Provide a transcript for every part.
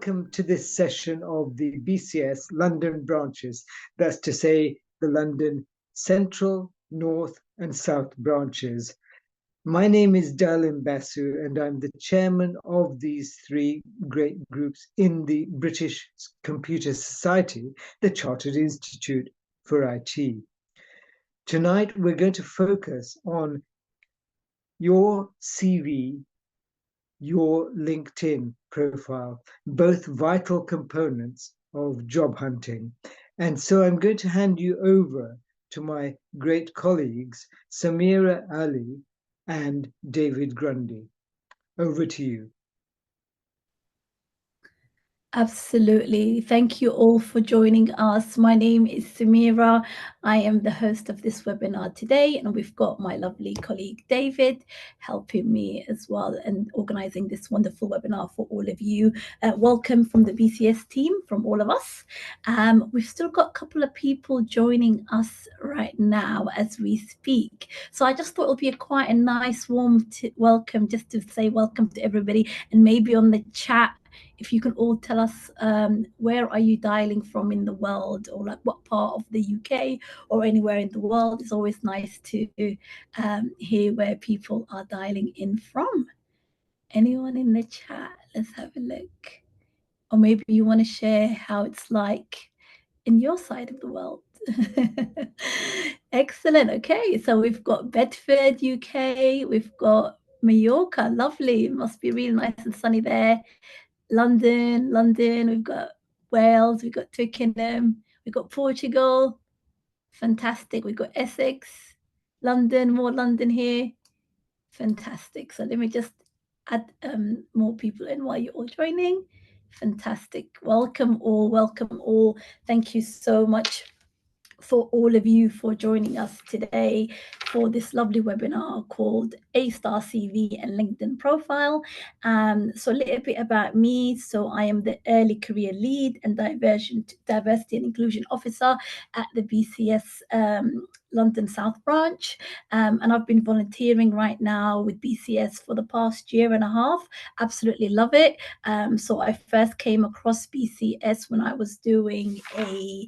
welcome to this session of the BCS London branches. That's to say, the London Central, North and South branches. My name is Dalin Basu, and I'm the chairman of these three great groups in the British Computer Society, the Chartered Institute for IT. Tonight, we're going to focus on your CV, your LinkedIn profile, both vital components of job hunting. And so I'm going to hand you over to my great colleagues, Samira Ali and David Grundy. Over to you. Absolutely. Thank you all for joining us. My name is Samira. I am the host of this webinar today, and we've got my lovely colleague David helping me as well and organizing this wonderful webinar for all of you. Welcome from the BCS team, from all of us. We've still got a couple of people joining us right now as we speak. So I just thought it would be quite a nice warm welcome, just to say welcome to everybody, and maybe on the chat, if you can all tell us where are you dialing from in the world, or like what part of the UK or anywhere in the world. It's always nice to hear where people are dialing in from. Anyone in the chat? Let's have a look. Or maybe you want to share how it's like in your side of the world. Excellent. Okay, so we've got Bedford, UK. We've got Mallorca. Lovely. It must be really nice and sunny there. London, we've got Wales, we've got Twickenham, we've got Portugal, fantastic. We've got Essex, London, more London here, fantastic. So let me just add more people in while you're all joining. Fantastic. Welcome all. Thank you so much for all of you for joining us today for this lovely webinar called A-Star CV and LinkedIn Profile. So a little bit about me. So I am the Early Career Lead and Diversity and Inclusion Officer at the BCS London South Branch. And I've been volunteering right now with BCS for the past year and a half. Absolutely love it. So I first came across BCS when I was doing a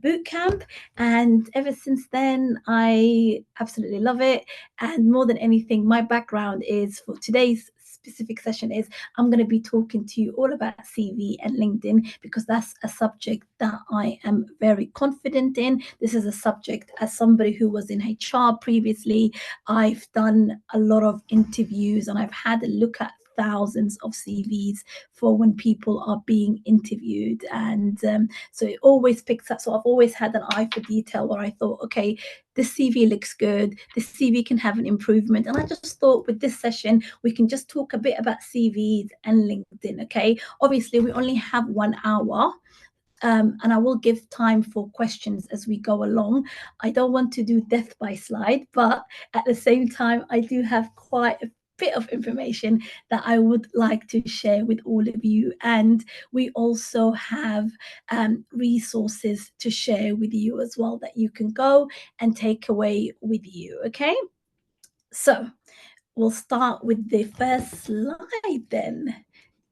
boot camp, and ever since then I absolutely love it. And more than anything, my background is, for today's specific session, is I'm going to be talking to you all about CV and LinkedIn, because that's a subject that I am very confident in. This is a subject, as somebody who was in HR previously, I've done a lot of interviews and I've had a look at thousands of CVs for when people are being interviewed, and so it always picks up. So I've always had an eye for detail, where I thought, okay, this CV looks good, this CV can have an improvement. And I just thought with this session we can just talk a bit about CVs and LinkedIn. Okay, obviously we only have 1 hour. And I will give time for questions as we go along. I don't want to do death by slide, but at the same time I do have quite a bit of information that I would like to share with all of you. And we also have resources to share with you as well that you can go and take away with you. Okay, so we'll start with the first slide then.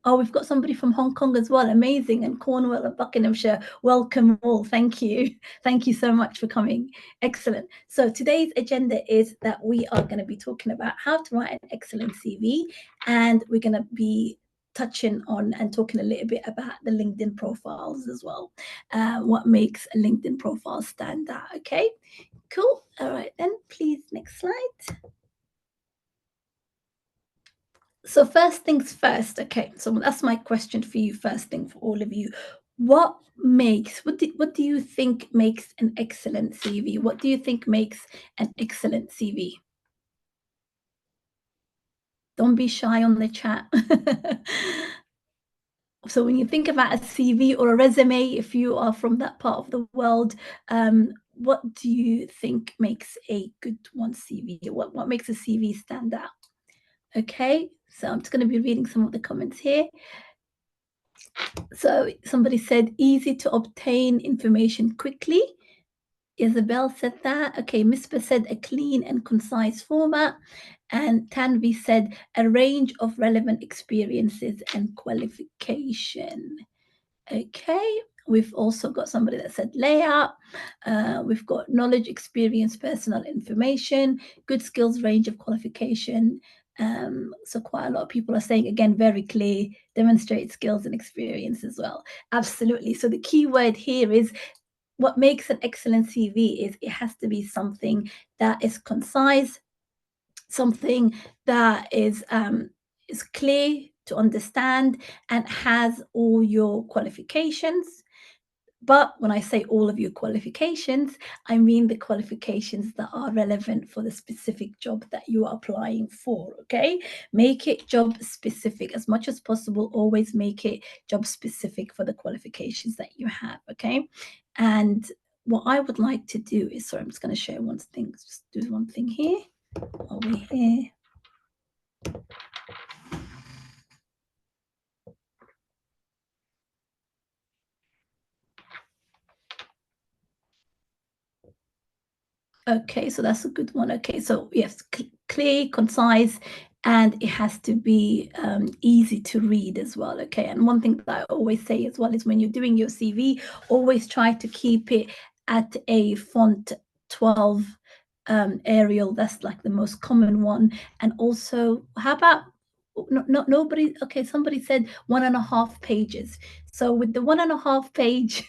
Oh, we've got somebody from Hong Kong as well. Amazing. And Cornwall and Buckinghamshire. Welcome all. Thank you. Thank you so much for coming. Excellent. So today's agenda is that we are going to be talking about how to write an excellent CV. And we're going to be touching on and talking a little bit about the LinkedIn profiles as well. What makes a LinkedIn profile stand out. Okay, cool. All right, then please, next slide. So first things first, okay, so that's my question for you, first thing for all of you. What do you think makes an excellent CV? What do you think makes an excellent CV? Don't be shy on the chat. So when you think about a CV or a resume, if you are from that part of the world, what do you think makes a good one CV? What makes a CV stand out? Okay, so I'm just going to be reading some of the comments here. So somebody said easy to obtain information quickly. Isabel said that. Okay, Mispa said a clean and concise format. And Tanvi said a range of relevant experiences and qualification. Okay, we've also got somebody that said layout. We've got knowledge, experience, personal information, good skills, range of qualification. So quite a lot of people are saying, again, very clear, demonstrate skills and experience as well. Absolutely. So the key word here is what makes an excellent CV is it has to be something that is concise, something that is clear to understand and has all your qualifications. But when I say all of your qualifications, I mean the qualifications that are relevant for the specific job that you are applying for, okay? Make it job specific as much as possible. Always make it job specific for the qualifications that you have, okay? And what I would like to do is, sorry, I'm just going to share one thing, just do one thing here while we're here. Okay, so that's a good one. Okay, so yes, clear, concise, and it has to be easy to read as well. Okay, and one thing that I always say as well is when you're doing your CV, always try to keep it at a font 12 Arial. That's like the most common one. And also, how about nobody? Okay, somebody said 1.5 pages. So with the 1.5 page,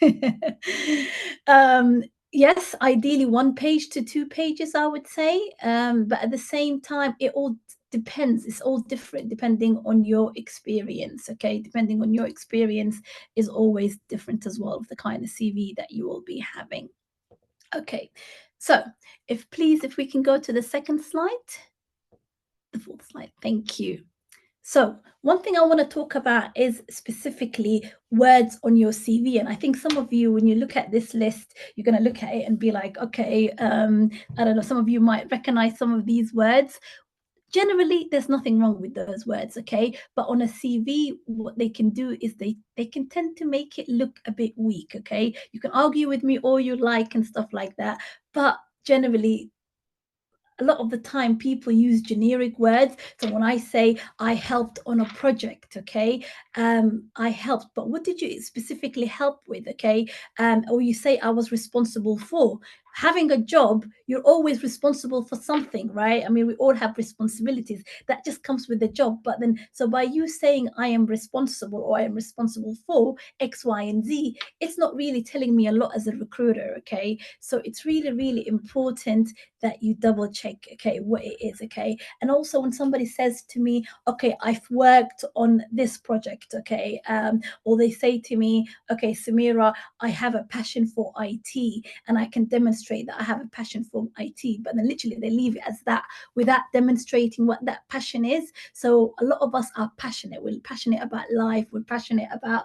yes, ideally 1 page to 2 pages, I would say. But at the same time, it all depends. It's all different depending on your experience. Okay, depending on your experience is always different as well of the kind of CV that you will be having. Okay, so if we can go to the second slide, the fourth slide. Thank you. So one thing I want to talk about is specifically words on your CV. And I think some of you, when you look at this list, you're going to look at it and be like, okay, I don't know, some of you might recognize some of these words. Generally, there's nothing wrong with those words, okay? But on a CV, what they can do is they can tend to make it look a bit weak, okay? You can argue with me all you like and stuff like that, but generally, a lot of the time people use generic words. So when I say I helped on a project, okay, I helped, but what did you specifically help with, okay? Or you say I was responsible for. Having a job, you're always responsible for something, right? I mean, we all have responsibilities. That just comes with the job. But then, so by you saying I am responsible or I am responsible for X, Y, and Z, it's not really telling me a lot as a recruiter, okay? So it's really, really important that you double check, okay, what it is, okay? And also when somebody says to me, okay, I've worked on this project, okay, or they say to me, okay, Samira, I have a passion for IT and I can demonstrate that I have a passion for IT, but then literally they leave it as that without demonstrating what that passion is. So a lot of us are passionate. We're passionate about life. We're passionate about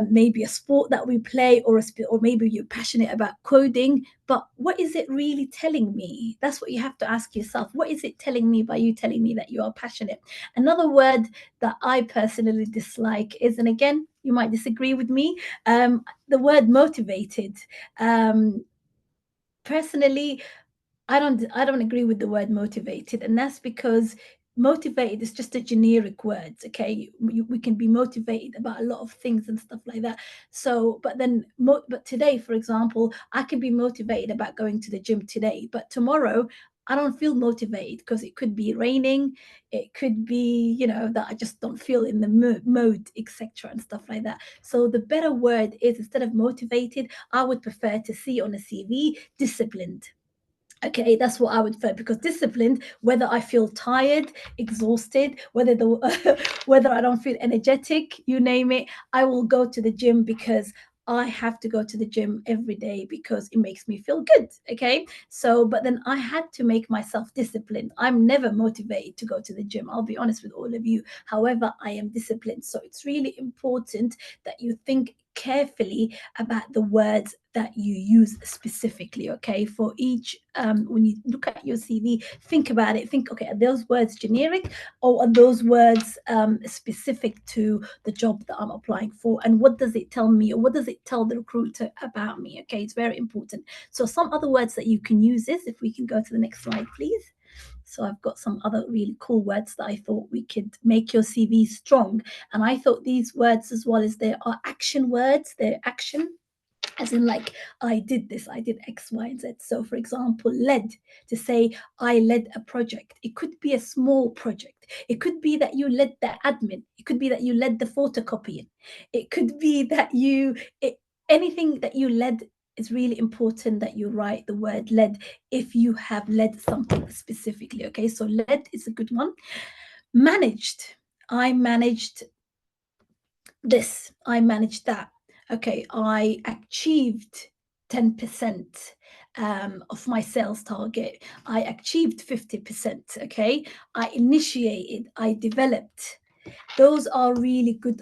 maybe a sport that we play, or maybe you're passionate about coding. But what is it really telling me? That's what you have to ask yourself. What is it telling me by you telling me that you are passionate? Another word that I personally dislike is, and again, you might disagree with me, the word motivated. Personally, I don't agree with the word motivated, and that's because motivated is just a generic word. Okay, we can be motivated about a lot of things and stuff like that. So, but then, but today, for example, I can be motivated about going to the gym today, but tomorrow I don't feel motivated because it could be raining, it could be, you know, that I just don't feel in the mode, etc., and stuff like that. So the better word is, instead of motivated, I would prefer to see on a CV disciplined. Okay, that's what I would prefer, because disciplined, whether I feel tired, exhausted, whether whether I don't feel energetic, you name it, I will go to the gym because I have to go to the gym every day because it makes me feel good. Okay, so but then I had to make myself disciplined. I'm never motivated to go to the gym, I'll be honest with all of you. However, I am disciplined. So it's really important that you think carefully about the words that you use specifically, okay? For each, when you look at your CV, think about it. Think, okay, are those words generic, or are those words specific to the job that I'm applying for? And what does it tell me, or what does it tell the recruiter about me? Okay, it's very important. So some other words that you can use is, if we can go to the next slide, please. So I've got some other really cool words that I thought we could make your CV strong. And I thought these words, as well as they are action words, they're action, as in like I did this, I did X, Y, and Z. So for example, led, to say I led a project. It could be a small project. It could be that you led the admin. It could be that you led the photocopying. It could be that anything that you led. It's really important that you write the word led if you have led something specifically. Okay, so led is a good one. Managed. I managed this. I managed that. Okay, I achieved 10% of my sales target. I achieved 50%. Okay, I initiated, I developed. Those are really good,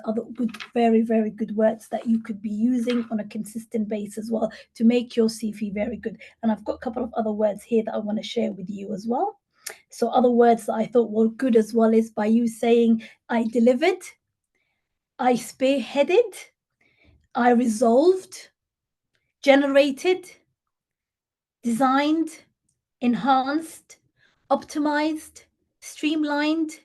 very, very good words that you could be using on a consistent basis as well to make your CV very good. And I've got a couple of other words here that I want to share with you as well. So other words that I thought were good as well is by you saying, I delivered, I spearheaded, I resolved, generated, designed, enhanced, optimized, streamlined.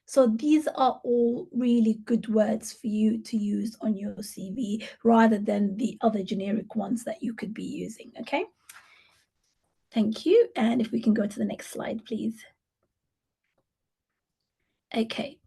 So these are all really good words for you to use on your CV rather than the other generic ones that you could be using. Okay. Thank you. And if we can go to the next slide, please. Okay.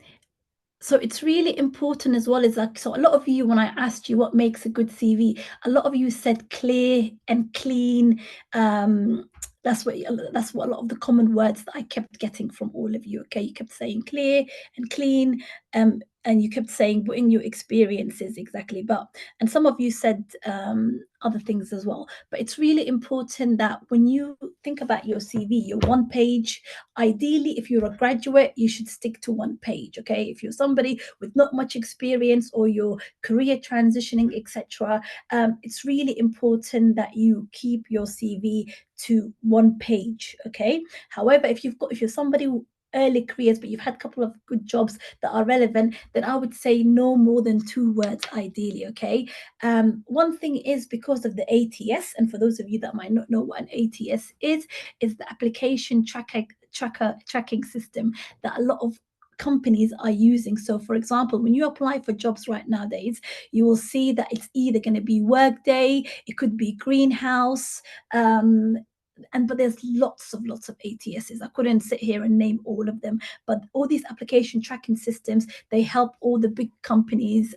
So it's really important as well as like, so a lot of you, when I asked you what makes a good CV, a lot of you said clear and clean. That's what a lot of the common words that I kept getting from all of you. Okay, you kept saying clear and clean, and you kept saying in your experiences exactly. And some of you said other things as well. But it's really important that when you think about your CV, your one page. Ideally, if you're a graduate, you should stick to one page. Okay, if you're somebody with not much experience or your career transitioning, etc., it's really important that you keep your CV to one page. Okay. However, if you're somebody early careers, but you've had a couple of good jobs that are relevant, then I would say no more than 2 words ideally. Okay. One thing is because of the ATS, and for those of you that might not know what an ATS is the application tracking system that a lot of companies are using. So for example, when you apply for jobs right nowadays, you will see that it's either going to be Workday, it could be Greenhouse, but there's lots of ATSs. I couldn't sit here and name all of them, but all these application tracking systems, they help all the big companies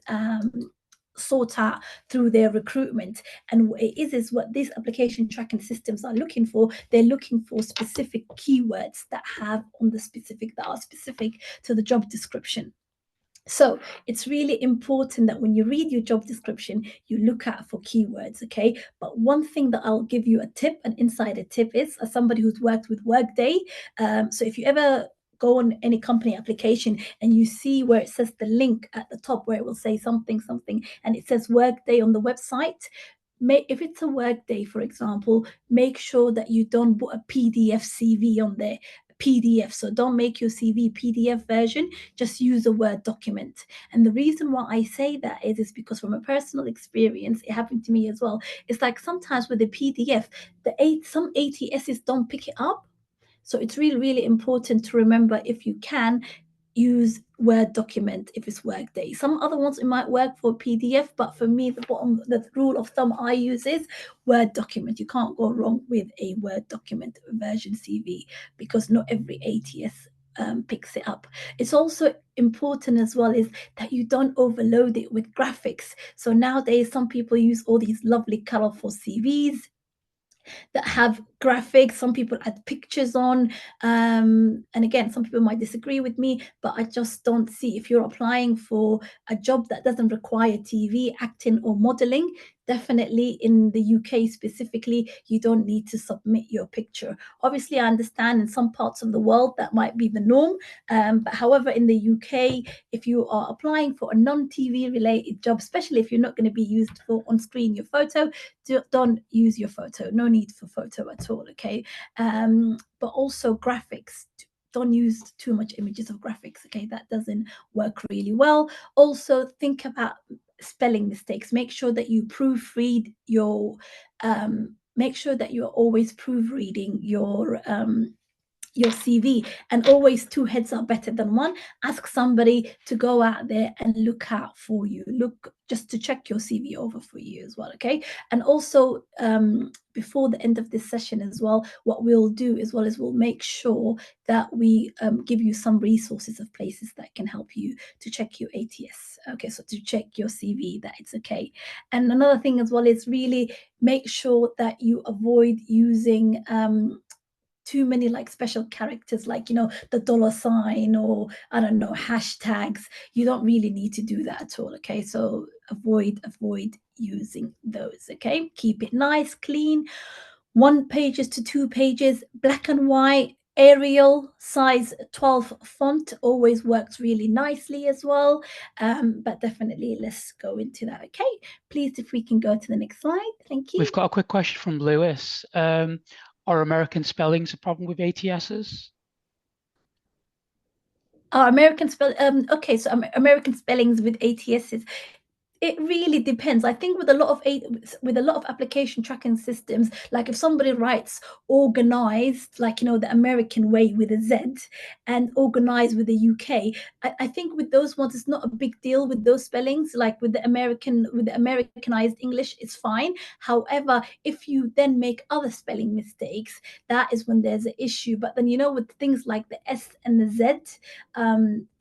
sort out through their recruitment. And what it is what these application tracking systems are looking for. They're looking for specific keywords that are specific to the job description. So it's really important that when you read your job description, you look out for keywords, okay? But one thing that I'll give you an insider tip is, as somebody who's worked with Workday, so if you ever go on any company application and you see where it says the link at the top where it will say something, and it says Workday on the website, if it's a Workday, for example, make sure that you don't put a PDF CV on there. PDF. So don't make your CV PDF version, just use a Word document. And the reason why I say that is because from a personal experience, it happened to me as well. It's like sometimes with the PDF, some ATSs don't pick it up. So it's really, really important to remember, if you can, use Word document if it's Workday. Some other ones it might work for PDF, but for me, the rule of thumb I use is Word document. You can't go wrong with a Word document version CV because not every ATS picks it up. It's also important as well is that you don't overload it with graphics. So nowadays, some people use all these lovely colorful CVs that have graphics. Some people add pictures on, and again, some people might disagree with me, but I just don't see, if you're applying for a job that doesn't require TV, acting, or modeling, definitely in the UK specifically, you don't need to submit your picture. Obviously, I understand in some parts of the world that might be the norm, but however, in the UK, if you are applying for a non-TV related job, especially if you're not going to be used for on screen your photo, don't use your photo. No need for photo at all. Okay. But also graphics, don't use too much images of graphics. Okay, that doesn't work really well. Also, think about spelling mistakes. Make sure that you proofread your make sure that you're always proofreading your your CV, and always two heads are better than one. Ask somebody to go out there and look out for you, look just to check your CV over for you as well. Okay. And also before the end of this session as well, what we'll do as well is we'll make sure that we give you some resources of places that can help you to check your ATS. Okay, so to check your CV that it's okay. And another thing as well is really make sure that you avoid using too many like special characters, like, you know, the $sign or I don't know, hashtags. You don't really need to do that at all. Okay, so avoid using those. Okay, keep it nice, clean, 1 pages to 2 pages, black and white, Arial size 12 font always works really nicely as well. But definitely let's go into that. Okay, please, if we can go to the next slide. Thank you. We've got a quick question from Lewis. Are American spellings a problem with ATSs? American spell. Okay, so American spellings with ATSs. It really depends. I think with a lot of application tracking systems, like if somebody writes organized, like, you know, the American way with a Z, and organized with a UK, I think with those ones it's not a big deal with those spellings. Like with the Americanized English, it's fine. However, if you then make other spelling mistakes, that is when there's an issue. But then, you know, with things like the S and the Z,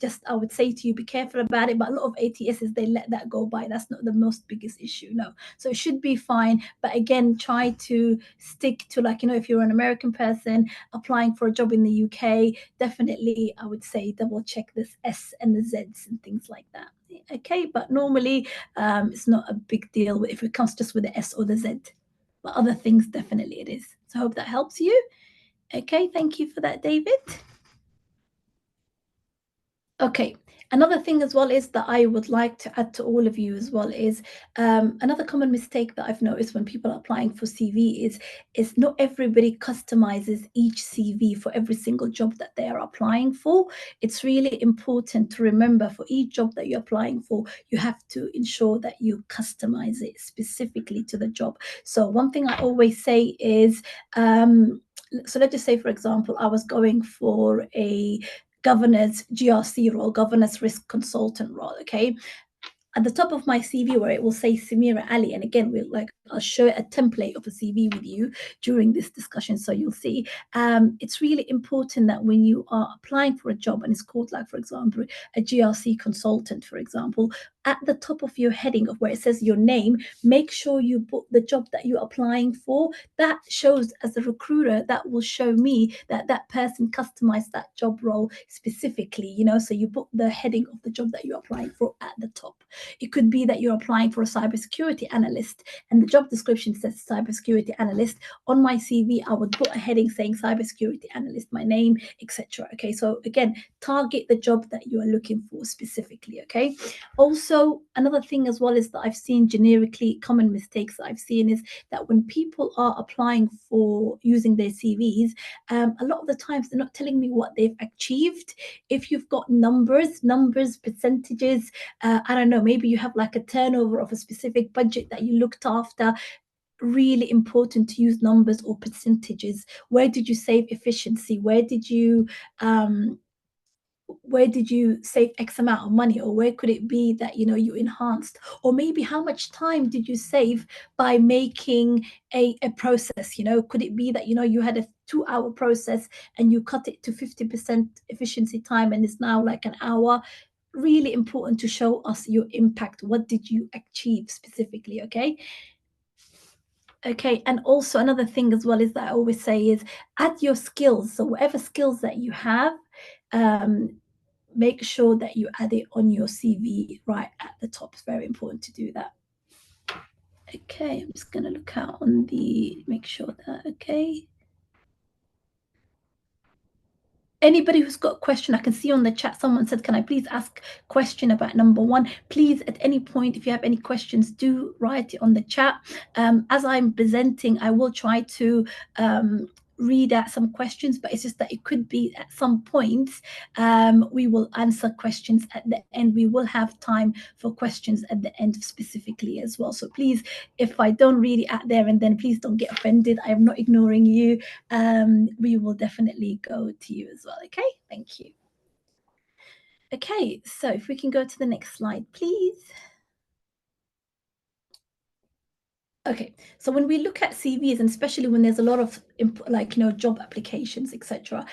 just I would say to you, be careful about it. But a lot of ATSs, they let that go by. That's not the most biggest issue, no. So it should be fine. But again, try to stick to, like, you know, if you're an American person applying for a job in the UK, definitely I would say double check this S and the Zs and things like that. Okay, but normally it's not a big deal if it comes just with the S or the Z. But other things, definitely it is. So I hope that helps you. Okay, thank you for that, David. Okay, another thing as well is that I would like to add to all of you as well is another common mistake that I've noticed when people are applying for CV is not everybody customizes each CV for every single job that they are applying for. It's really important to remember for each job that you're applying for, you have to ensure that you customize it specifically to the job. So one thing I always say is, so let's just say, for example, I was going for a governance GRC role, governance risk consultant role. Okay, at the top of my CV where it will say Samira Ali, and again, I'll show a template of a CV with you during this discussion, so you'll see. It's really important that when you are applying for a job and it's called, like, for example, a GRC consultant, for example, at the top of your heading of where it says your name, make sure you put the job that you're applying for. That shows, as a recruiter, that will show me that that person customized that job role specifically, you know, so you put the heading of the job that you're applying for at the top. It could be that you're applying for a cybersecurity analyst and the job description says cybersecurity analyst. On my CV, I would put a heading saying cybersecurity analyst, my name, etc. Okay, so again, target the job that you are looking for specifically. Okay, also another thing as well is that I've seen generically common mistakes that I've seen is that when people are applying for using their CVs, a lot of the times they're not telling me what they've achieved. If you've got numbers, percentages, I don't know, maybe you have like a turnover of a specific budget that you looked after, really important to use numbers or percentages. Where did you save efficiency? Where did you save X amount of money? Or where could it be that, you know, you enhanced? Or maybe how much time did you save by making a process? You know, could it be that, you know, you had a 2-hour process and you cut it to 50% efficiency time and it's now like an hour? Really important to show us your impact. What did you achieve specifically? Okay, and also another thing as well is that I always say is add your skills. So whatever skills that you have, make sure that you add it on your CV right at the top. It's very important to do that. Okay, I'm just going to look out on make sure that, okay. Anybody who's got a question, I can see on the chat, someone said, can I please ask a question about number 1? Please, at any point, if you have any questions, do write it on the chat. As I'm presenting, I will try to read out some questions, but it's just that it could be at some points we will answer questions at the end. We will have time for questions at the end specifically as well. So please, if I don't read it out there and then, please don't get offended. I am not ignoring you. We will definitely go to you as well. Okay, thank you. Okay, so if we can go to the next slide, please. Okay, so when we look at CVs, and especially when there's a lot of job applications, etc.,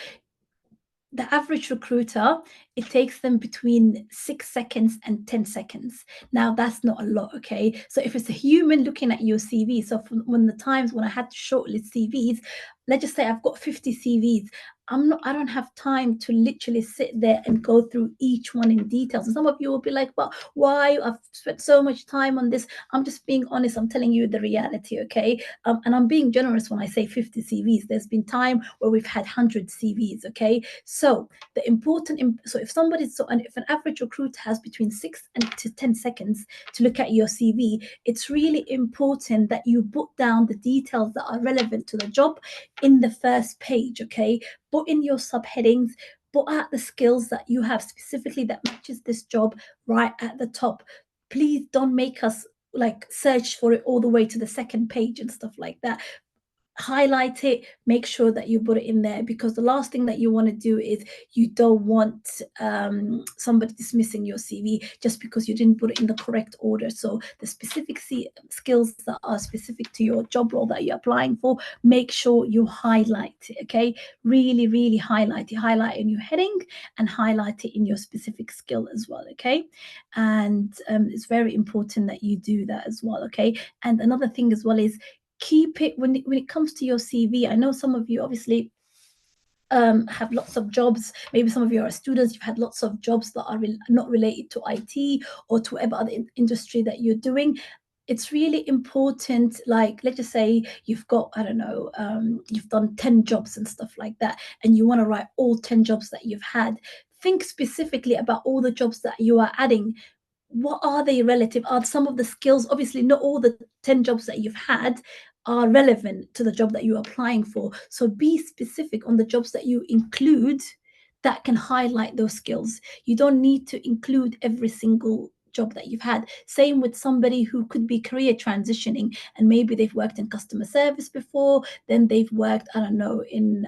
the average recruiter, it takes them between 6 seconds and 10 seconds. Now, that's not a lot, okay? So if it's a human looking at your CV, so from when I had to shortlist CVs, let's just say I've got 50 CVs. I don't have time to literally sit there and go through each one in details. And some of you will be like, well, why? I've spent so much time on this. I'm just being honest. I'm telling you the reality, okay? And I'm being generous when I say 50 CVs. There's been time where we've had 100 CVs, okay? So the if an average recruiter has between 6 to 10 seconds to look at your CV, it's really important that you put down the details that are relevant to the job in the first page, okay? Put in your subheadings, put out the skills that you have specifically that matches this job right at the top. Please don't make us search for it all the way to the second page and stuff like that. Highlight it, make sure that you put it in there, because the last thing that you want to do is you don't want somebody dismissing your CV just because you didn't put it in the correct order. So the specific skills that are specific to your job role that you're applying for, make sure you highlight it, okay? Really, really highlight it. Highlight in your heading and highlight it in your specific skill as well, okay? And it's very important that you do that as well, okay? And another thing as well is keep it when it comes to your CV. I know some of you obviously have lots of jobs. Maybe some of you are students. You've had lots of jobs that are not related to IT or to whatever other industry that you're doing. It's really important. Like, let's just say you've got, I don't know, you've done 10 jobs and stuff like that, and you want to write all 10 jobs that you've had. Think specifically about all the jobs that you are adding. What are they relative? Are some of the skills, obviously not all the 10 jobs that you've had are relevant to the job that you're applying for. So be specific on the jobs that you include that can highlight those skills. You don't need to include every single job that you've had. Same with somebody who could be career transitioning, and maybe they've worked in customer service before, then they've worked, I don't know, in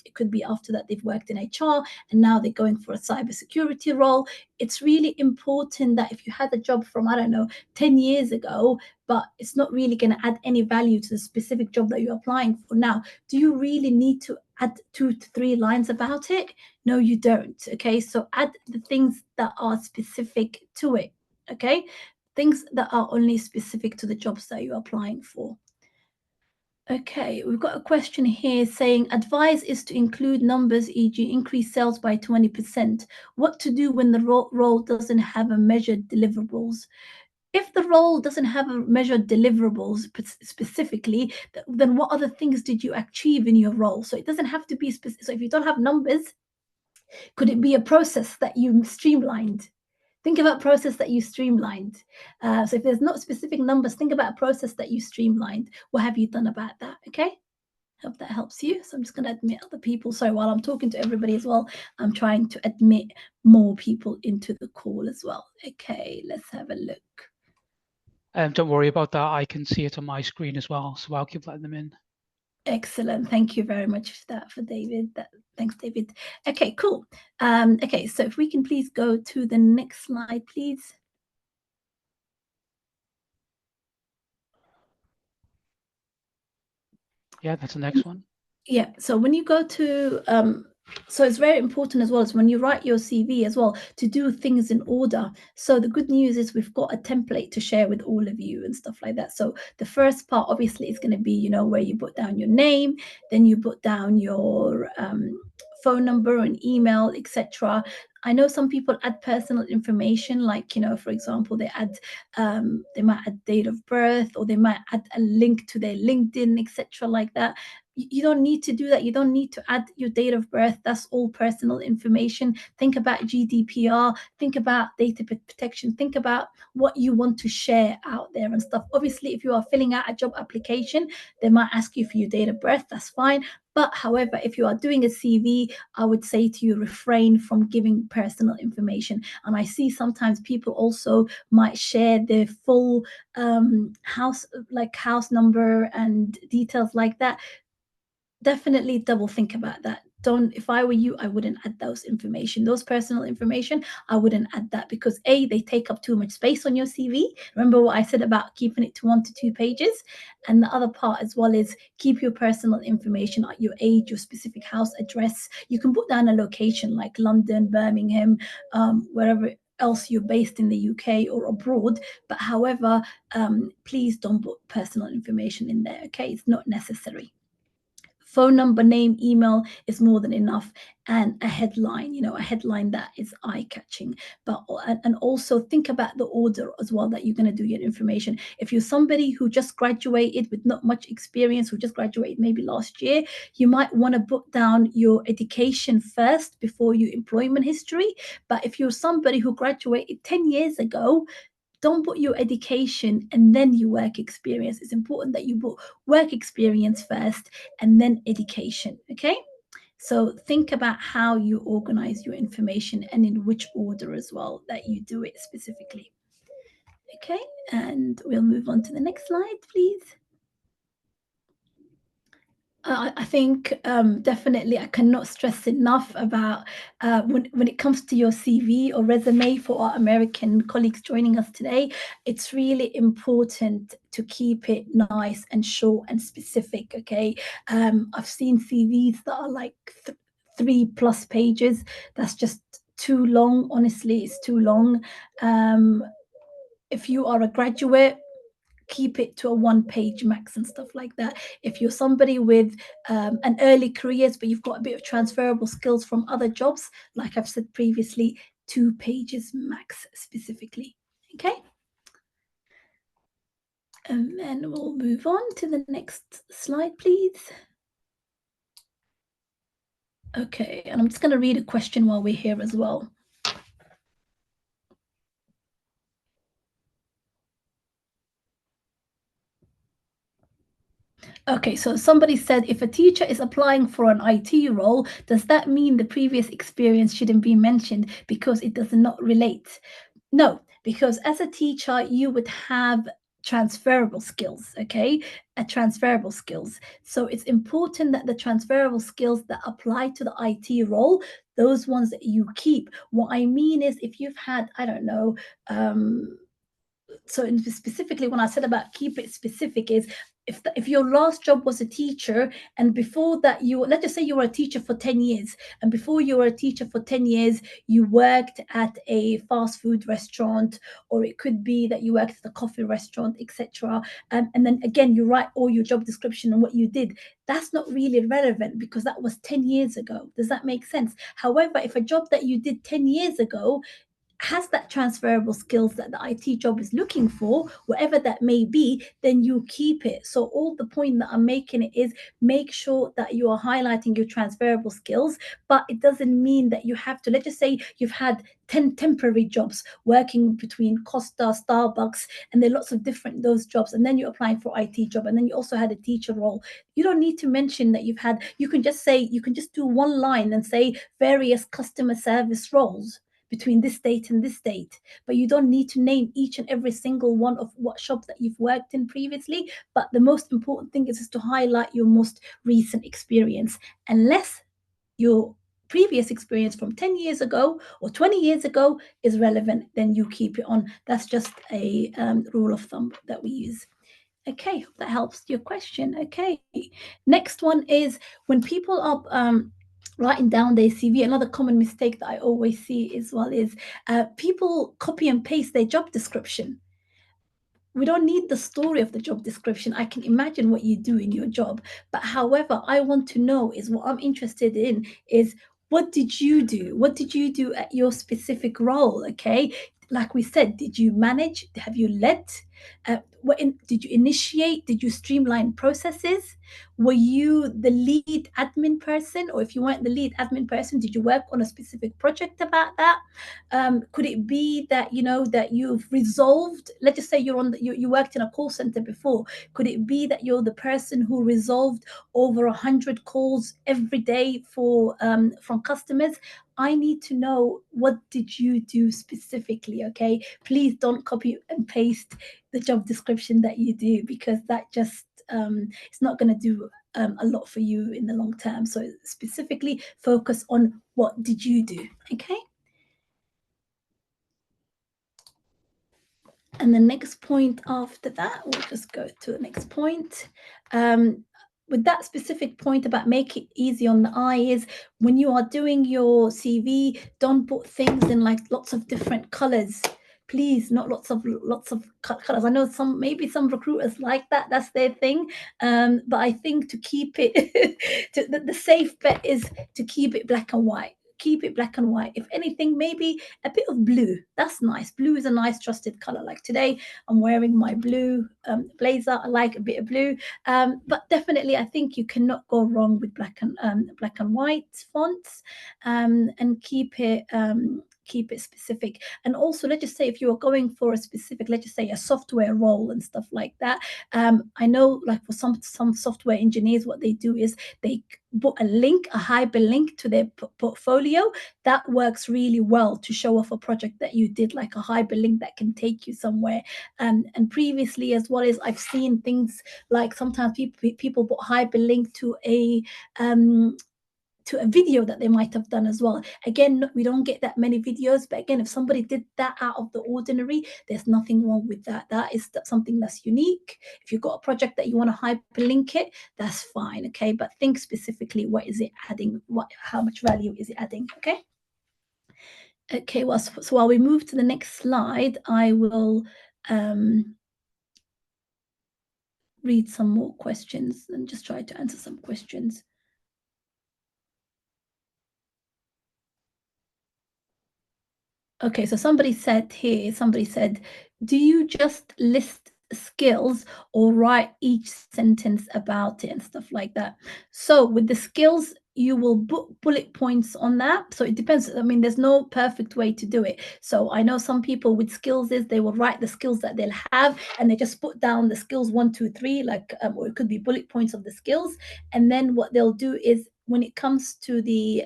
it could be after that they've worked in HR, and now they're going for a cybersecurity role. It's really important that if you had a job from, I don't know, 10 years ago, but it's not really going to add any value to the specific job that you're applying for now, do you really need to add 2 to 3 lines about it? No, you don't. Okay, so add the things that are specific to it. Okay, things that are only specific to the jobs that you're applying for. Okay, we've got a question here saying advice is to include numbers, e.g. increase sales by 20%. What to do when the role doesn't have a measured deliverables? If the role doesn't have a measured deliverables specifically, then what other things did you achieve in your role? So it doesn't have to be specific. So if you don't have numbers, could it be a process that you streamlined? Think about process that you streamlined. So if there's not specific numbers, think about a process that you streamlined. What have you done about that? Okay. Hope that helps you. So I'm just going to admit other people. So while I'm talking to everybody as well, I'm trying to admit more people into the call as well. Okay, let's have a look. Don't worry about that. I can see it on my screen as well, so I'll keep letting them in. Excellent. Thank you very much for that, for David. Thanks, David. Okay, cool. Okay, so if we can please go to the next slide, please. Yeah, that's the next one. Yeah, so when you go to so it's very important as well as when you write your CV as well to do things in order. So the good news is we've got a template to share with all of you and stuff like that. So the first part obviously is going to be, where you put down your name, then you put down your phone number and email, etc. I know some people add personal information, like, for example, they might add date of birth, or they might add a link to their LinkedIn, etc. like that. you don't need to do that. You don't need to add your date of birth. That's all personal information. Think about GDPR. Think about data protection. Think about what you want to share out there and stuff. Obviously, if you are filling out a job application, they might ask you for your date of birth. That's fine. But however, if you are doing a CV, I would say to you, refrain from giving personal information. And I see sometimes people also might share their full house number and details like that. Definitely double think about that. Don't, if I were you, I wouldn't add those personal information. I wouldn't add that, because A, they take up too much space on your CV. Remember what I said about keeping it to 1 to 2 pages? And the other part as well is keep your personal information, like your age, your specific house address. You can put down a location like London, Birmingham, wherever else you're based in the UK or abroad. But however, please don't put personal information in there, okay? It's not necessary. Phone number, name, email is more than enough, and a headline, a headline that is eye-catching. But and also think about the order as well that you're going to do your information. If you're somebody who just graduated with not much experience, who just graduated maybe last year, you might want to put down your education first before your employment history. But if you're somebody who graduated 10 years ago, don't put your education and then your work experience. It's important that you put work experience first and then education, okay? So think about how you organize your information and in which order as well that you do it specifically. Okay, and we'll move on to the next slide, please. I think definitely I cannot stress enough about when it comes to your CV or resume for our American colleagues joining us today, it's really important to keep it nice and short and specific, okay? I've seen CVs that are like 3+ pages. That's just too long. Honestly, it's too long. If you are a graduate, keep it to a 1-page max and stuff like that. If you're somebody with an early careers, but you've got a bit of transferable skills from other jobs, like I've said previously, 2 pages max specifically. Okay. And then we'll move on to the next slide, please. Okay, and I'm just going to read a question while we're here as well. Okay, so somebody said, if a teacher is applying for an IT role, does that mean the previous experience shouldn't be mentioned because it does not relate? No, because as a teacher, you would have transferable skills, okay? Transferable skills. So it's important that the transferable skills that apply to the IT role, those ones that you keep. What I mean is, if you've had, I don't know, so specifically when I said about keep it specific is, if your last job was a teacher, and before that let's just say you were a teacher for 10 years, and before you were a teacher for 10 years, you worked at a fast food restaurant, or it could be that you worked at a coffee restaurant, etc. And then again, you write all your job description and what you did. That's not really relevant because that was 10 years ago. Does that make sense? However, if a job that you did 10 years ago has that transferable skills that the IT job is looking for, whatever that may be, then you keep it. So all the point that I'm making it is, make sure that you are highlighting your transferable skills, but it doesn't mean that you have to. Let's just say you've had 10 temporary jobs working between Costa, Starbucks, and there are lots of different those jobs, and then you're applying for IT job, and then you also had a teacher role. You don't need to mention that you've had, you can just do one line and say various customer service roles between this date and this date, but you don't need to name each and every single one of what shops that you've worked in previously. But the most important thing is to highlight your most recent experience. Unless your previous experience from 10 years ago or 20 years ago is relevant, then you keep it on. That's just a rule of thumb that we use. Okay, hope that helps your question. Okay, next one is when people are writing down their CV. Another common mistake that I always see as well is people copy and paste their job description. We don't need the story of the job description. I can imagine what you do in your job. But however, I want to know is, what I'm interested in is, what did you do? What did you do at your specific role? Okay. like we said, did you manage? Have you led? Did you initiate? Did you streamline processes? Were you the lead admin person? Or if you weren't the lead admin person, did you work on a specific project about that? Could it be that, you know, that you've resolved, let's just say you worked in a call center before. Could it be that you're the person who resolved over 100 calls every day from customers? I need to know, what did you do specifically? Okay, please don't copy and paste the job description that you do, because that just it's not going to do a lot for you in the long term. So specifically focus on what did you do. Okay. And the next point after that, we'll just go to the next point. With that specific point about make it easy on the eye, is when you are doing your CV, don't put things in like lots of different colors. Please, not lots of colors. I know maybe some recruiters like that. That's their thing. But I think to keep it, the safe bet is to keep it black and white. Keep it black and white. If anything, maybe a bit of blue. That's nice. Blue is a nice trusted color. Like today, I'm wearing my blue blazer. I like a bit of blue. But definitely, I think you cannot go wrong with black and white fonts, and keep it specific. And also, let's just say if you are going for a specific, let's just say a software role and stuff like that. I know, like for some software engineers, what they do is they put a hyperlink to their portfolio. That works really well to show off a project that you did, like a hyperlink that can take you somewhere. And previously, as well, as I've seen things like sometimes people put hyperlink to a video that they might have done as well. Again, we don't get that many videos, but again, if somebody did that out of the ordinary, there's nothing wrong with that. That is something that's unique. If you've got a project that you want to hyperlink it, that's fine, okay? But think specifically, what is it adding? How much value is it adding, okay? Okay, well, so while we move to the next slide, I will read some more questions and just try to answer some questions. Okay, so somebody said, do you just list skills or write each sentence about it and stuff like that? So with the skills, you will put bullet points on that. So it depends. I mean, there's no perfect way to do it. So I know some people with skills is they will write the skills that they'll have and they just put down the skills 1, 2, 3, like, or it could be bullet points of the skills. And then what they'll do is when it comes to the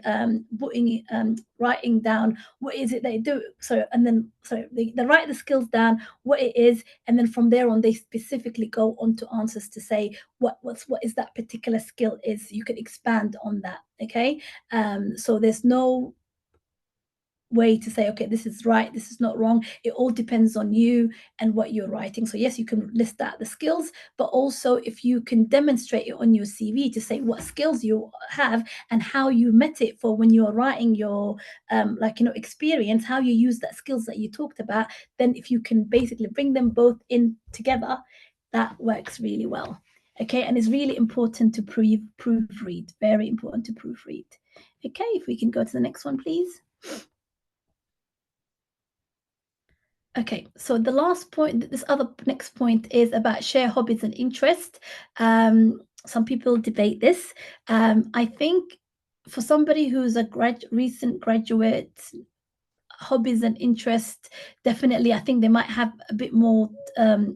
writing down, what is it they do? So they write the skills down, what it is, and then from there on, they specifically go on to answers to say what is that particular skill is. You can expand on that. Okay, so there's no way to say, okay, this is right, this is not wrong. It all depends on you and what you're writing. So yes, you can list out the skills, but also if you can demonstrate it on your CV to say what skills you have and how you met it for when you're writing your experience, how you use that skills that you talked about, then if you can basically bring them both in together, that works really well. Okay, and it's really important to proofread, very important to proofread. Okay, if we can go to the next one, please. Okay, so the last point, next point is about share hobbies and interests. Some people debate this. I think for somebody who's a recent graduate, hobbies and interests, definitely, I think they might have a bit more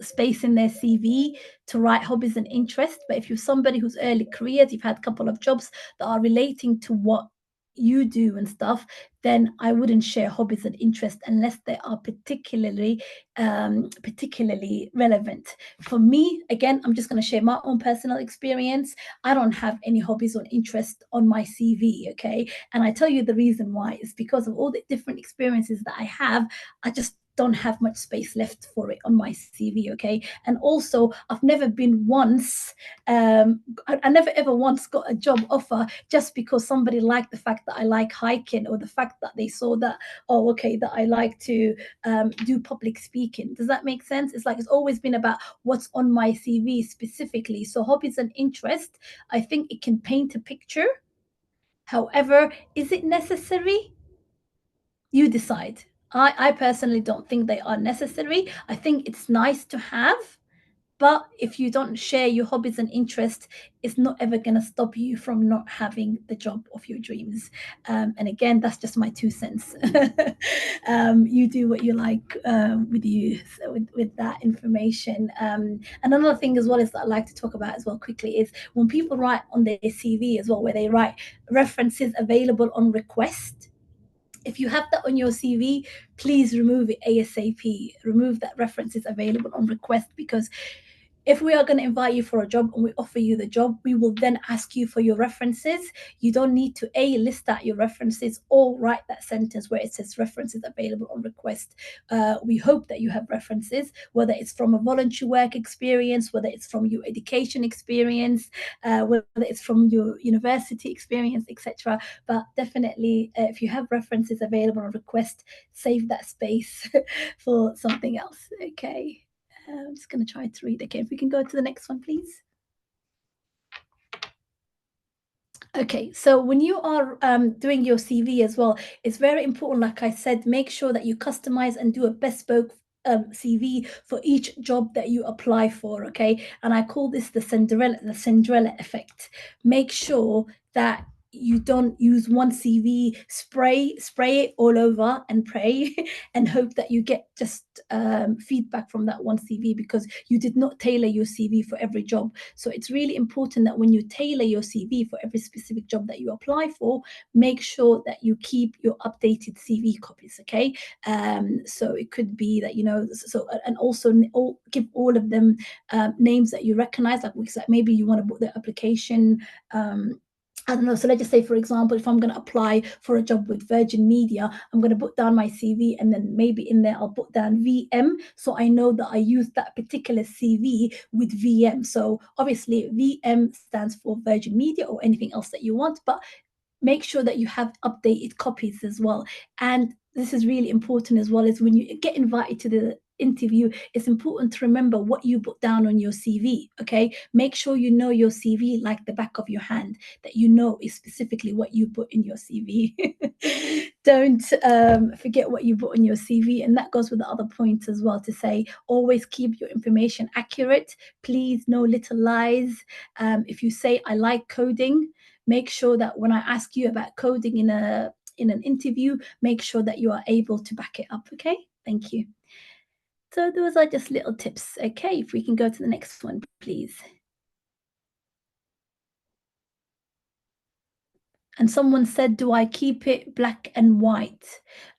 space in their CV to write hobbies and interests. But if you're somebody who's early careers, you've had a couple of jobs that are relating to what you do and stuff, then I wouldn't share hobbies and interests unless they are particularly relevant. For me, again, I'm just going to share my own personal experience. I don't have any hobbies or interests on my CV, okay? And I tell you the reason why is because of all the different experiences that I have. I just don't have much space left for it on my CV, okay? And also, I've never been once, I never ever once got a job offer just because somebody liked the fact that I like hiking or the fact that they saw that, oh, okay, that I like to do public speaking. Does that make sense? It's like it's always been about what's on my CV specifically. So hobbies and interests, I think it can paint a picture. However, is it necessary? You decide. I personally don't think they are necessary. I think it's nice to have, but if you don't share your hobbies and interests, it's not ever going to stop you from not having the job of your dreams. And again, that's just my 2 cents. You do what you like with you, so with that information. And another thing as well is that I like to talk about as well quickly is when people write on their CV as well, where they write references available on request. If you have that on your CV, please remove it ASAP. Remove that references available on request, because if we are going to invite you for a job and we offer you the job, we will then ask you for your references. You don't need to list out your references or write that sentence where it says references available on request. We hope that you have references, whether it's from a voluntary work experience, whether it's from your education experience, whether it's from your university experience, etc. But definitely, if you have references available on request, save that space for something else. Okay. I'm just going to try to read again. If we can go to the next one, please. Okay, so when you are doing your CV as well, it's very important, like I said, make sure that you customize and do a bespoke CV for each job that you apply for, okay? And I call this the Cinderella effect. Make sure that you don't use one CV, spray it all over and pray and hope that you get just feedback from that one CV, because you did not tailor your CV for every job. So it's really important that when you tailor your CV for every specific job that you apply for, make sure that you keep your updated CV copies, okay? So it could be that, and also give all of them names that you recognize, like maybe you want to put the application, I don't know. So let's just say, for example, if I'm going to apply for a job with Virgin Media, I'm going to put down my CV, and then maybe in there I'll put down VM, so I know that I used that particular CV with VM. So obviously VM stands for Virgin Media or anything else that you want, but make sure that you have updated copies as well. And this is really important as well, is when you get invited to the interview, it's important to remember what you put down on your CV, okay? Make sure you know your CV like the back of your hand, that you know is specifically what you put in your CV. Don't forget what you put on your CV. And that goes with the other points as well, to say always keep your information accurate. Please, no little lies. If you say I like coding, make sure that when I ask you about coding in an interview, make sure that you are able to back it up. Okay, thank you. So those are just little tips. Okay, if we can go to the next one, please. And someone said, do I keep it black and white?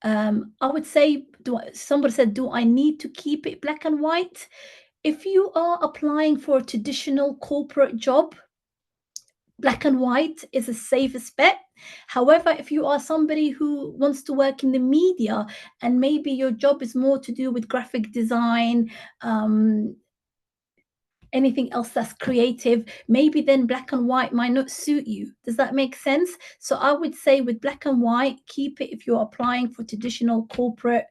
I would say, somebody said, do I need to keep it black and white? If you are applying for a traditional corporate job, black and white is a safest bet. However, if you are somebody who wants to work in the media and maybe your job is more to do with graphic design, anything else that's creative, maybe then black and white might not suit you. Does that make sense? So I would say with black and white, keep it if you're applying for traditional corporate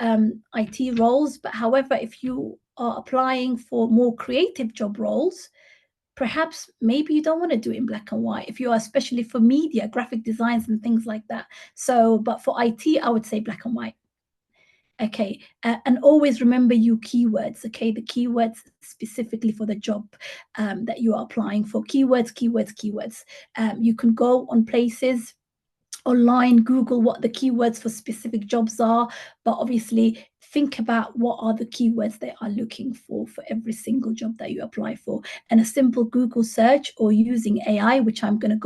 IT roles. But however, if you are applying for more creative job roles, perhaps maybe you don't want to do it in black and white if you are, especially for media, graphic designs and things like that. So, but for IT, I would say black and white. Okay, and always remember your keywords, okay? The keywords specifically for the job that you are applying for. Keywords. You can go on places online, Google what the keywords for specific jobs are, but obviously think about what are the keywords they are looking for every single job that you apply for. And a simple Google search or using AI, which I'm going to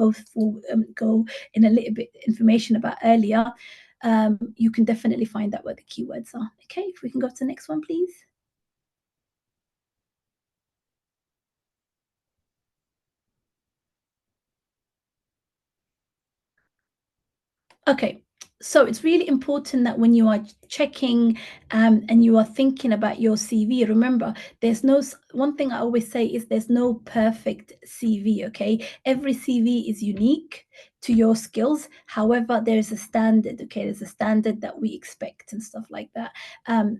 go in a little bit information about earlier, you can definitely find out what the keywords are. Okay, if we can go to the next one, please. Okay, so it's really important that when you are checking and you are thinking about your CV, remember, one thing I always say is there's no perfect CV, okay? Every CV is unique to your skills. However, there's a standard, okay? There's a standard that we expect and stuff like that.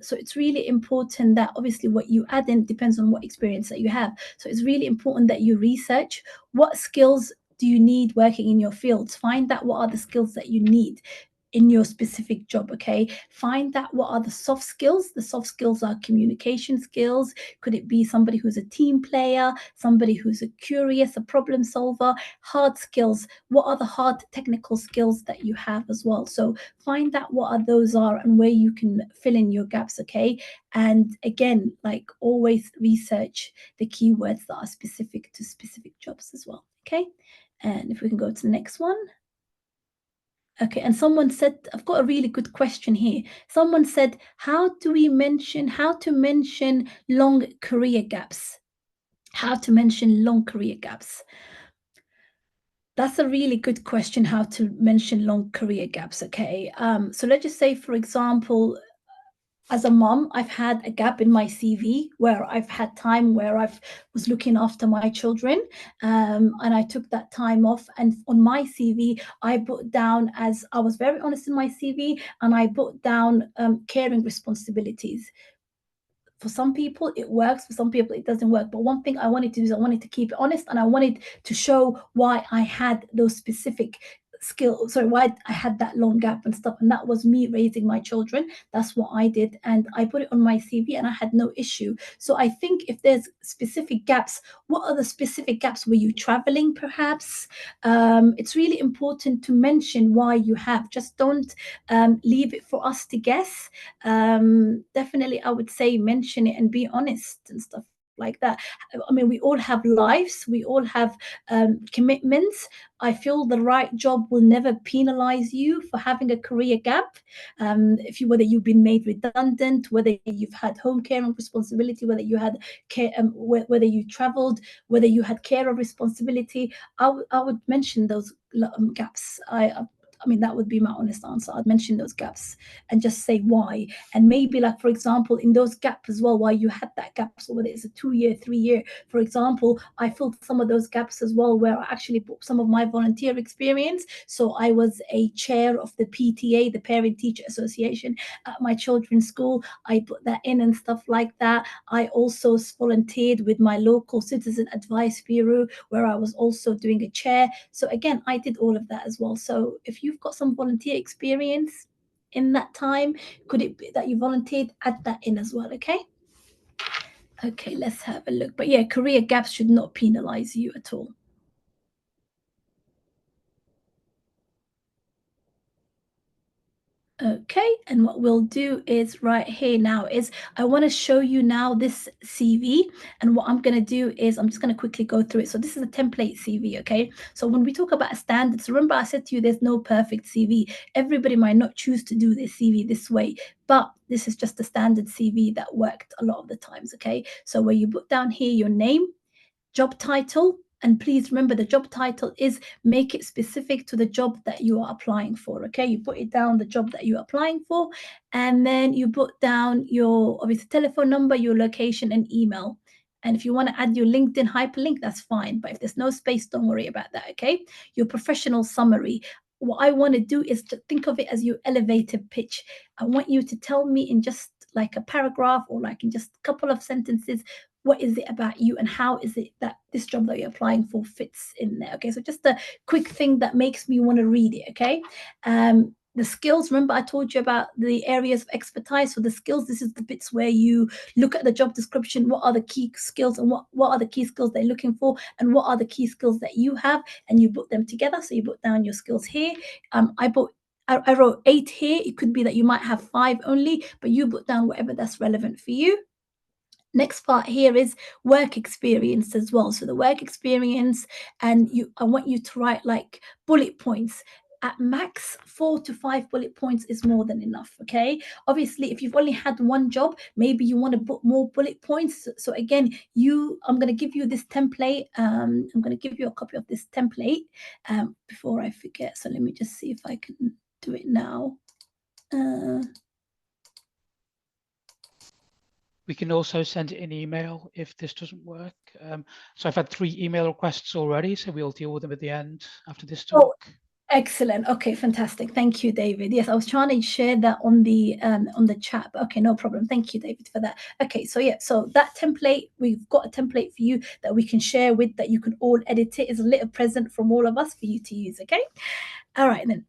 So it's really important that obviously what you add in depends on what experience that you have. So it's really important that you research what skills do you need working in your fields. Find out what are the skills that you need. in your specific job. Okay, find out what are the soft skills. The soft skills are communication skills. Could it be somebody who's a team player, somebody who's a curious, a problem solver? Hard skills, what are the hard technical skills that you have as well? So find out what are those are and where you can fill in your gaps. Okay, and again, like always, research the keywords that are specific to specific jobs as well. Okay, and if we can go to the next one. Okay, and someone said, I've got a really good question here. Someone said, how to mention long career gaps? How to mention long career gaps? That's a really good question, how to mention long career gaps. Okay, so let's just say, for example, as a mom, I've had a gap in my CV where I've had time where I was looking after my children, and I took that time off. And on my CV, I put down, as I was very honest in my CV, and I put down caring responsibilities. For some people it works, for some people it doesn't work, but one thing I wanted to do is I wanted to keep it honest, and I wanted to show why I had those specific skill, sorry, why I had that long gap and stuff. And that was me raising my children. That's what I did, and I put it on my CV and I had no issue. So I think if there's specific gaps, what are the specific gaps? Were you traveling perhaps? It's really important to mention why you have. Just don't leave it for us to guess. Definitely I would say mention it and be honest and stuff like that. I mean, we all have lives, we all have commitments. I feel the right job will never penalize you for having a career gap. If you, whether you've been made redundant, whether you've had home care and responsibility, whether you had care, whether you traveled, whether you had care of responsibility, I would mention those gaps. I mean, that would be my honest answer. I'd mention those gaps and just say why. And maybe, like, for example, in those gaps as well, why you had that gap. So whether it's a 2-year, 3-year, for example, I filled some of those gaps as well, where I actually put some of my volunteer experience. So I was a chair of the PTA, the Parent Teacher Association, at my children's school. I put that in and stuff like that. I also volunteered with my local Citizen Advice Bureau, where I was also doing a chair. So again, I did all of that as well. So if you've got some volunteer experience in that time, could it be that you volunteered? Add that in as well. Okay, let's have a look. But yeah, career gaps should not penalize you at all. Okay, and what we'll do is right here now is I want to show you now this CV, and what I'm going to do is I'm just going to quickly go through it. So this is a template CV, okay? So when we talk about standards, remember I said to you there's no perfect CV. Everybody might not choose to do their CV this way, but this is just a standard CV that worked a lot of the times, okay? So where you put down here your name, job title, and please remember the job title is, make it specific to the job that you are applying for. Okay, you put it down, the job that you're applying for, and then you put down your obviously telephone number, your location, and email. And if you want to add your LinkedIn hyperlink, that's fine. But if there's no space, don't worry about that. Okay, your professional summary. What I want to do is to think of it as your elevator pitch. I want you to tell me in just like a paragraph or like in just a couple of sentences, what is it about you and how is it that this job that you're applying for fits in there. Okay, so just a quick thing that makes me want to read it. Okay, the skills, remember I told you about the areas of expertise. So the skills, this is the bits where you look at the job description, what are the key skills and what are the key skills they're looking for, and what are the key skills that you have, and you put them together. So you put down your skills here. I wrote 8 here. It could be that you might have 5 only, but you put down whatever that's relevant for you. Next part here is work experience as well. So the work experience, and I want you to write like bullet points. At max 4 to 5 bullet points is more than enough. Okay, obviously if you've only had one job, maybe you want to put more bullet points. So again, I'm going to give you this template. I'm going to give you a copy of this template before I forget. So let me just see if I can do it now. We can also send it in email if this doesn't work. So I've had 3 email requests already, so we'll deal with them at the end after this talk. Oh, excellent. Okay, fantastic. Thank you, David. Yes, I was trying to share that on the chat. But okay, no problem. Thank you, David, for that. Okay, so yeah, so that template, we've got a template for you that we can share with, that you can all edit it. It's a little present from all of us for you to use. Okay. All right then.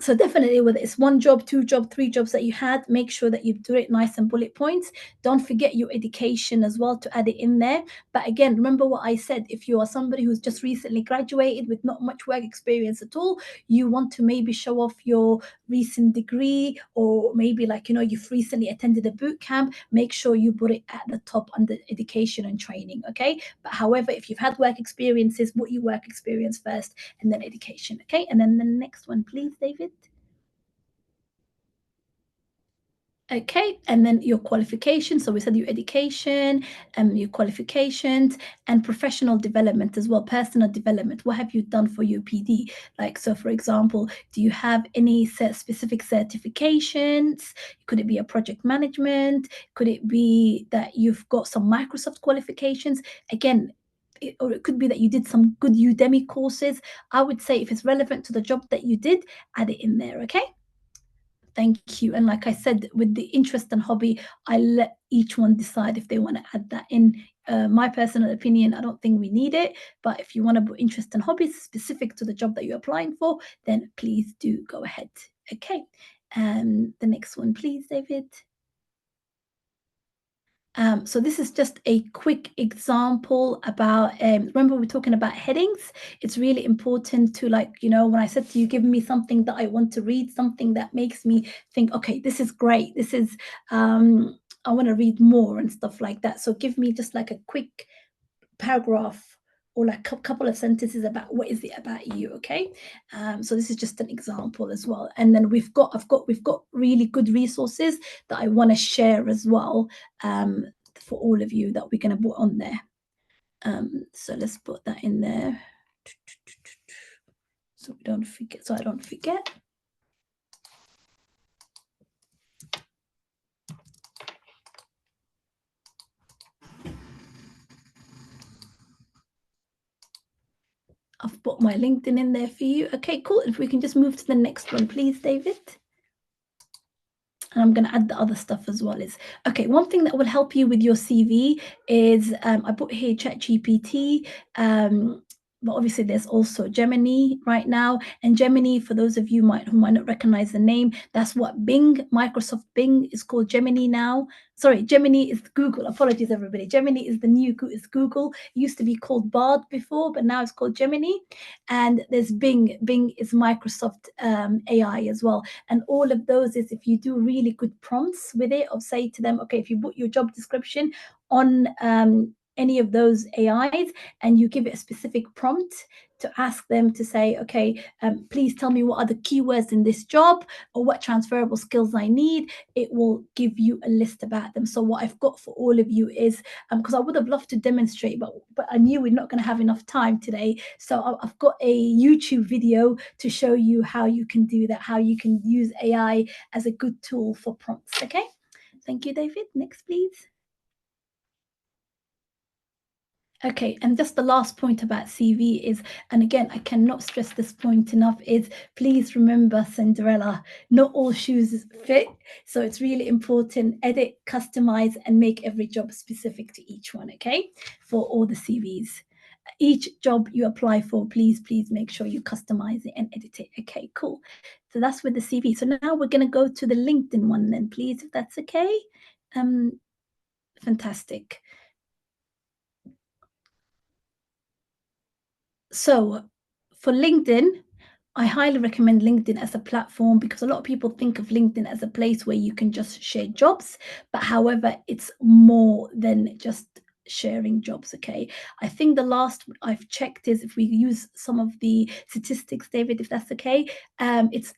So definitely, whether it's 1 job, 2 job, 3 jobs that you had, make sure that you do it nice and bullet points. Don't forget your education as well to add it in there. But again, remember what I said, if you are somebody who's just recently graduated with not much work experience at all, you want to maybe show off your recent degree, or maybe like, you know, you've recently attended a boot camp, make sure you put it at the top under education and training, okay? But however, if you've had work experiences, put your work experience first and then education, okay? And then the next one, please, David. Okay, and then your qualifications. So we said your education, your qualifications, and professional development as well, personal development. What have you done for your PD? Like, so for example, do you have any specific certifications? Could it be a project management? Could it be that you've got some Microsoft qualifications? Again, or it could be that you did some good Udemy courses. I would say if it's relevant to the job that you did, add it in there, okay? Thank you. And like I said, with the interest and hobby, I let each one decide if they want to add that in. My personal opinion, I don't think we need it. But if you want to put interest and hobbies specific to the job that you're applying for, then please do go ahead. Okay. And the next one, please, David. So this is just a quick example about, remember we're talking about headings. It's really important to, like, you know, when I said to you, give me something that I want to read, something that makes me think, okay, this is great. This is, I want to read more and stuff like that. So give me just like a quick paragraph or like a couple of sentences about what is it about you, okay? So this is just an example as well. And then we've got really good resources that I want to share as well, for all of you, that we're going to put on there. So let's put that in there so we don't forget. So I don't forget. I've put my LinkedIn in there for you. Okay, cool. If we can just move to the next one, please, David. And I'm going to add the other stuff as well. Is okay. One thing that will help you with your CV is I put here ChatGPT. But obviously there's also Gemini right now. And Gemini, for those of you who might not recognize the name, that's what Bing, Microsoft Bing is called Gemini now. Sorry, Gemini is Google. Apologies, everybody. Gemini is the new is Google. It used to be called Bard before, but now it's called Gemini. And there's Bing. Bing is Microsoft AI as well. And all of those is if you do really good prompts with it, or say to them, okay, if you put your job description on any of those AIs and you give it a specific prompt to ask them to say, okay, please tell me what are the keywords in this job or what transferable skills I need, it will give you a list about them. So what I've got for all of you is, because I would have loved to demonstrate, but I knew we're not going to have enough time today. So I've got a YouTube video to show you how you can do that, how you can use AI as a good tool for prompts. Okay. Thank you, David. Next, please. Okay, and just the last point about CV is, and again, I cannot stress this point enough, is please remember Cinderella, not all shoes fit. So it's really important, edit, customize, and make every job specific to each one, okay? For all the CVs. Each job you apply for, please make sure you customize it and edit it. Okay, cool. So that's with the CV. So now we're gonna go to the LinkedIn one then, please, if that's okay. Fantastic. So for LinkedIn, I highly recommend LinkedIn as a platform because a lot of people think of LinkedIn as a place where you can just share jobs, but however, it's more than just sharing jobs, okay? I think the last I've checked is if we use some of the statistics, David, if that's okay, it's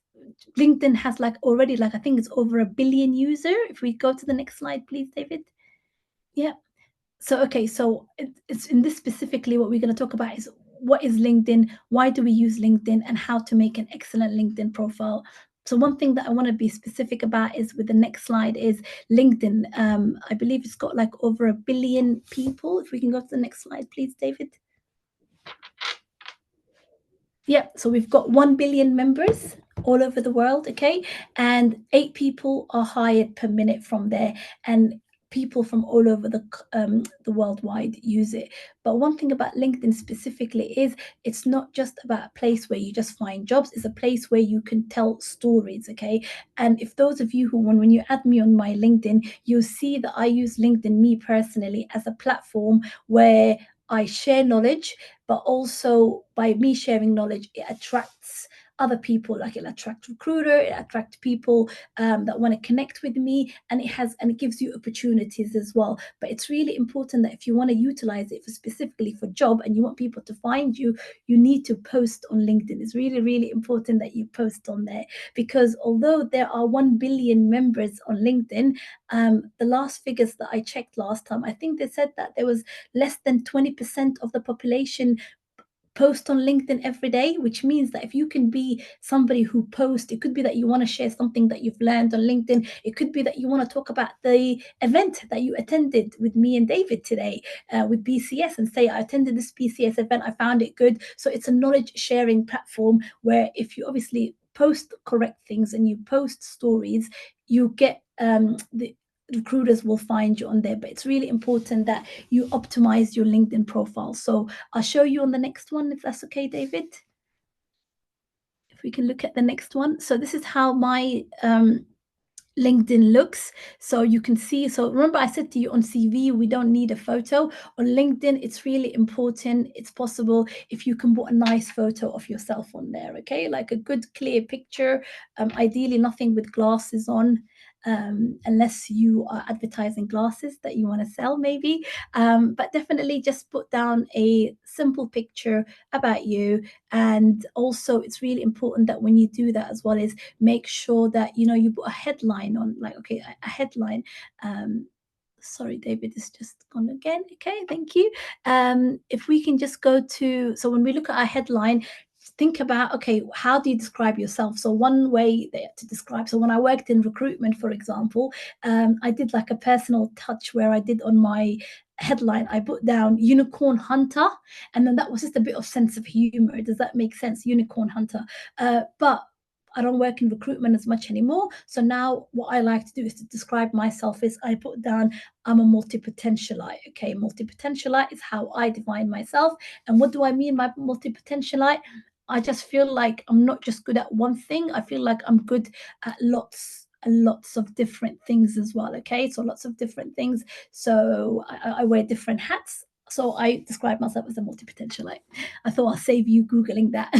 LinkedIn has already I think it's over 1 billion user. If we go to the next slide, please, David. Yeah. So, okay, so it's in this specifically what we're going to talk about is what is LinkedIn, why do we use LinkedIn, and how to make an excellent LinkedIn profile. So one thing that I want to be specific about is with the next slide is LinkedIn. I believe it's got over 1 billion people. If we can go to the next slide, please, David. Yeah, so we've got 1 billion members all over the world, okay? And 8 people are hired per minute from there. And people from all over the worldwide use it. But one thing about LinkedIn specifically is it's not just about a place where you just find jobs, it's a place where you can tell stories, okay? And if those of you who, when you add me on my LinkedIn, you'll see that I use LinkedIn, me personally, as a platform where I share knowledge, but also by me sharing knowledge, it attracts other people. Like, it'll attract recruiter, it attract people that want to connect with me, and it gives you opportunities as well. But it's really important that if you want to utilize it specifically for job and you want people to find you, you need to post on LinkedIn. It's really, really important that you post on there, because although there are 1 billion members on LinkedIn, the last figures that I checked last time, I think they said that there was less than 20% of the population post on LinkedIn every day, which means that if you can be somebody who posts, it could be that you want to share something that you've learned on LinkedIn. It could be that you want to talk about the event that you attended with me and David today with BCS, and say, I attended this BCS event, I found it good. So it's a knowledge sharing platform where if you obviously post correct things and you post stories, you get the recruiters will find you on there. But it's really important that you optimize your LinkedIn profile. So I'll show you on the next one, if that's okay, David. If we can look at the next one. So this is how my LinkedIn looks. So you can see, so remember I said to you on CV, we don't need a photo. On LinkedIn, it's really important. It's possible if you can put a nice photo of yourself on there, okay? Like a good clear picture, ideally nothing with glasses on. Unless you are advertising glasses that you want to sell, maybe. But definitely just put down a simple picture about you. And also, it's really important that when you do that as well, is make sure that, you know, you put a headline on, like, okay, a headline. Sorry, David is just gone again. Okay, thank you. If we can just go to, so when we look at our headline, think about, okay, how do you describe yourself? So one way to describe, so when I worked in recruitment, for example, I did like a personal touch where I did on my headline, I put down unicorn hunter, and then that was just a bit of sense of humor. Does that make sense? Unicorn hunter. But I don't work in recruitment as much anymore. So now what I like to do is to describe myself is I put down, I'm a multi-potentialite. Okay, multi-potentialite is how I define myself. And what do I mean by multi-potentialite? I just feel like I'm not just good at one thing. I feel like I'm good at lots and lots of different things as well. Okay, so lots of different things. So I wear different hats. So I describe myself as a multi-potentialite. I thought I'll save you Googling that.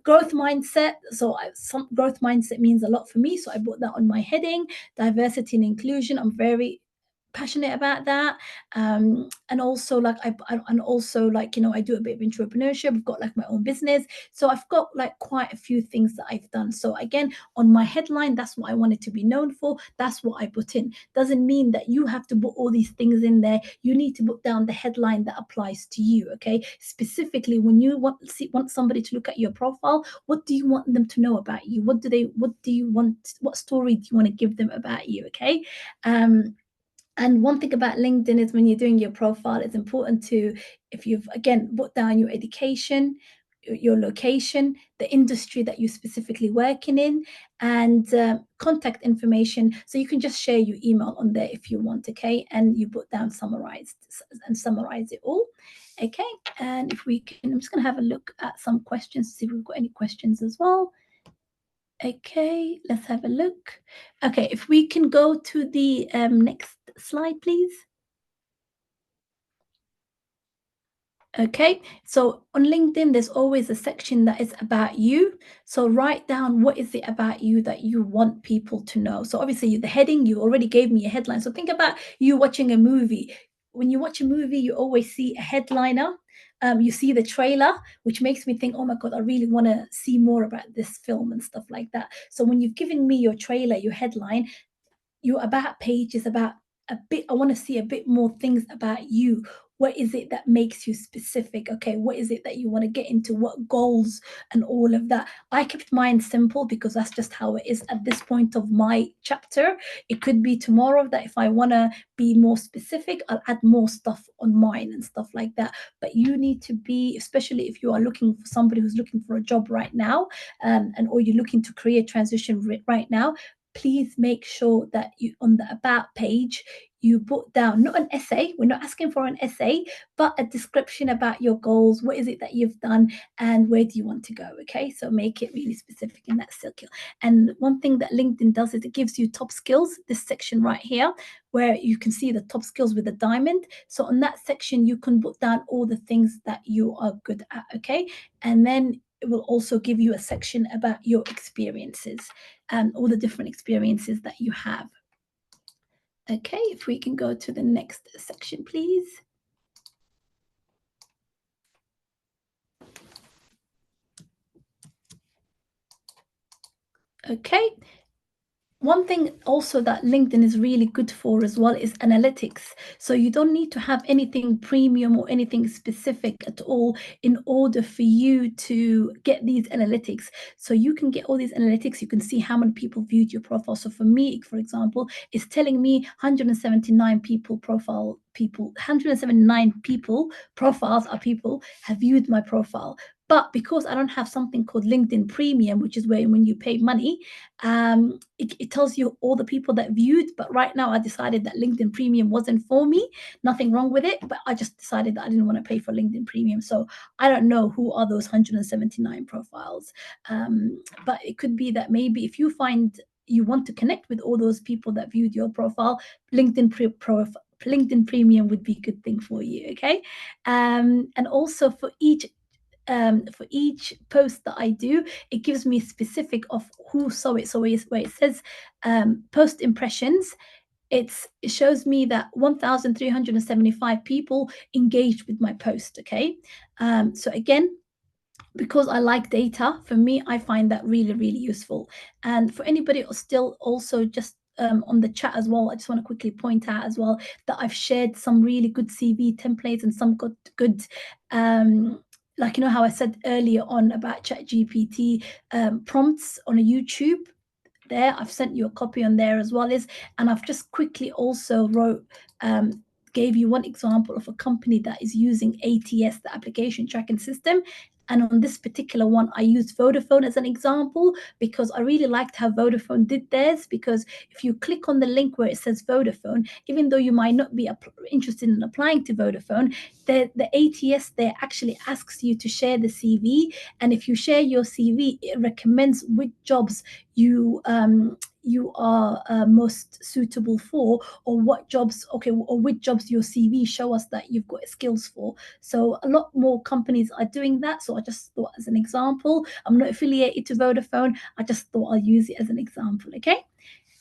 Growth mindset. So some growth mindset means a lot for me. So I put that on my heading. Diversity and inclusion. I'm very passionate about that, and also like I do a bit of entrepreneurship. I've got like my own business, so I've got like quite a few things that I've done. So again, on my headline, that's what I wanted to be known for. That's what I put in. Doesn't mean that you have to put all these things in there. You need to put down the headline that applies to you. Okay, specifically when you want somebody to look at your profile, what do you want them to know about you? What story do you want to give them about you? Okay. And one thing about LinkedIn is when you're doing your profile, it's important to, if you've, again, put down your education, your location, the industry that you're specifically working in, and contact information. So you can just share your email on there if you want, okay? And you put down summarize it all, okay? And if we can, I'm just going to have a look at some questions, see if we've got any questions as well. Okay, let's have a look. Okay, if we can go to the next slide, please. Okay, so on LinkedIn, there's always a section that is about you. So write down what is it about you that you want people to know. So obviously the heading, you already gave me a headline. So think about you watching a movie. When you watch a movie, you always see a headliner. You see the trailer, which makes me think, oh my God, I really want to see more about this film and stuff like that. So when you've given me your trailer, your headline, your about page is about a bit, I want to see a bit more things about you. What is it that makes you specific? Okay, what is it that you want to get into? What goals and all of that? I kept mine simple because that's just how it is at this point of my chapter. It could be tomorrow that if I want to be more specific, I'll add more stuff on mine and stuff like that. But you need to be, especially if you are looking for somebody who's looking for a job right now, or you're looking to career transition right now, please make sure that you, on the about page, you put down not an essay, we're not asking for an essay, but a description about your goals. What is it that you've done and where do you want to go? Okay, so make it really specific in that circle. And one thing that LinkedIn does is it gives you top skills, this section right here, where you can see the top skills with a diamond. So on that section, you can put down all the things that you are good at, okay? And then it will also give you a section about your experiences and all the different experiences that you have. Okay, if we can go to the next section, please. Okay. One thing also that LinkedIn is really good for as well is analytics. So you don't need to have anything premium or anything specific at all in order for you to get these analytics. So you can get all these analytics. You can see how many people viewed your profile. So for me, for example, it's telling me 179 profiles are people have viewed my profile. But because I don't have something called LinkedIn Premium, which is where when you pay money, it tells you all the people that viewed. But right now I decided that LinkedIn Premium wasn't for me. Nothing wrong with it, but I just decided that I didn't want to pay for LinkedIn Premium. So I don't know who are those 179 profiles. But it could be that maybe if you find you want to connect with all those people that viewed your profile, LinkedIn Premium would be a good thing for you, okay? And also for each post that I do, it gives me specific of who saw it. So where it says post impressions, it shows me that 1,375 people engaged with my post, okay? So again, because I like data, for me, I find that really, really useful. And for anybody still also just on the chat as well, I just want to quickly point out as well that I've shared some really good CV templates and some good like, you know how I said earlier on about ChatGPT prompts on a YouTube. There, I've sent you a copy on there as well, and I've just quickly also gave you one example of a company that is using ATS, the application tracking system. And on this particular one, I used Vodafone as an example because I really liked how Vodafone did theirs. Because if you click on the link where it says Vodafone, even though you might not be interested in applying to Vodafone, the ATS there actually asks you to share the CV. And if you share your CV, it recommends which jobs you are most suitable for, or what jobs, or which jobs your CV show us that you've got skills for. So a lot more companies are doing that. So I just thought as an example, I'm not affiliated to Vodafone. I just thought I'll use it as an example.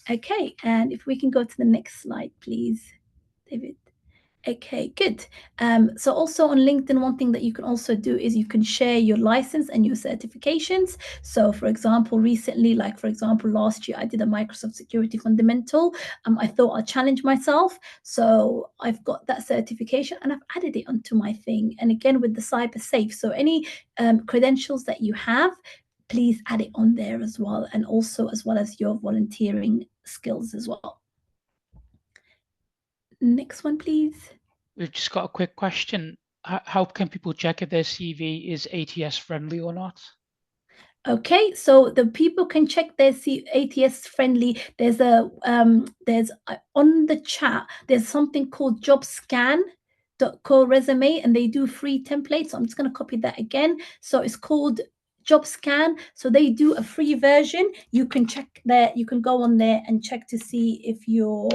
Okay, and if we can go to the next slide, please, David. Okay, good. So also on LinkedIn, one thing that you can also do is you can share your license and your certifications. So for example, recently, like for example, last year, I did a Microsoft Security Fundamental. I thought I'd challenge myself. So I've got that certification and I've added it onto my thing. And again, with the cyber safe. So any credentials that you have, please add it on there as well. And also as well as your volunteering skills as well. Next one, please. We've just got a quick question. How can people check if their CV is ATS friendly or not? Okay, so the people can check their ATS friendly. There's on the chat, there's something called jobscan.co resume, and they do free templates. So I'm just going to copy that again. So it's called JobScan. So they do a free version. You can check there. You can go on there and check to see if your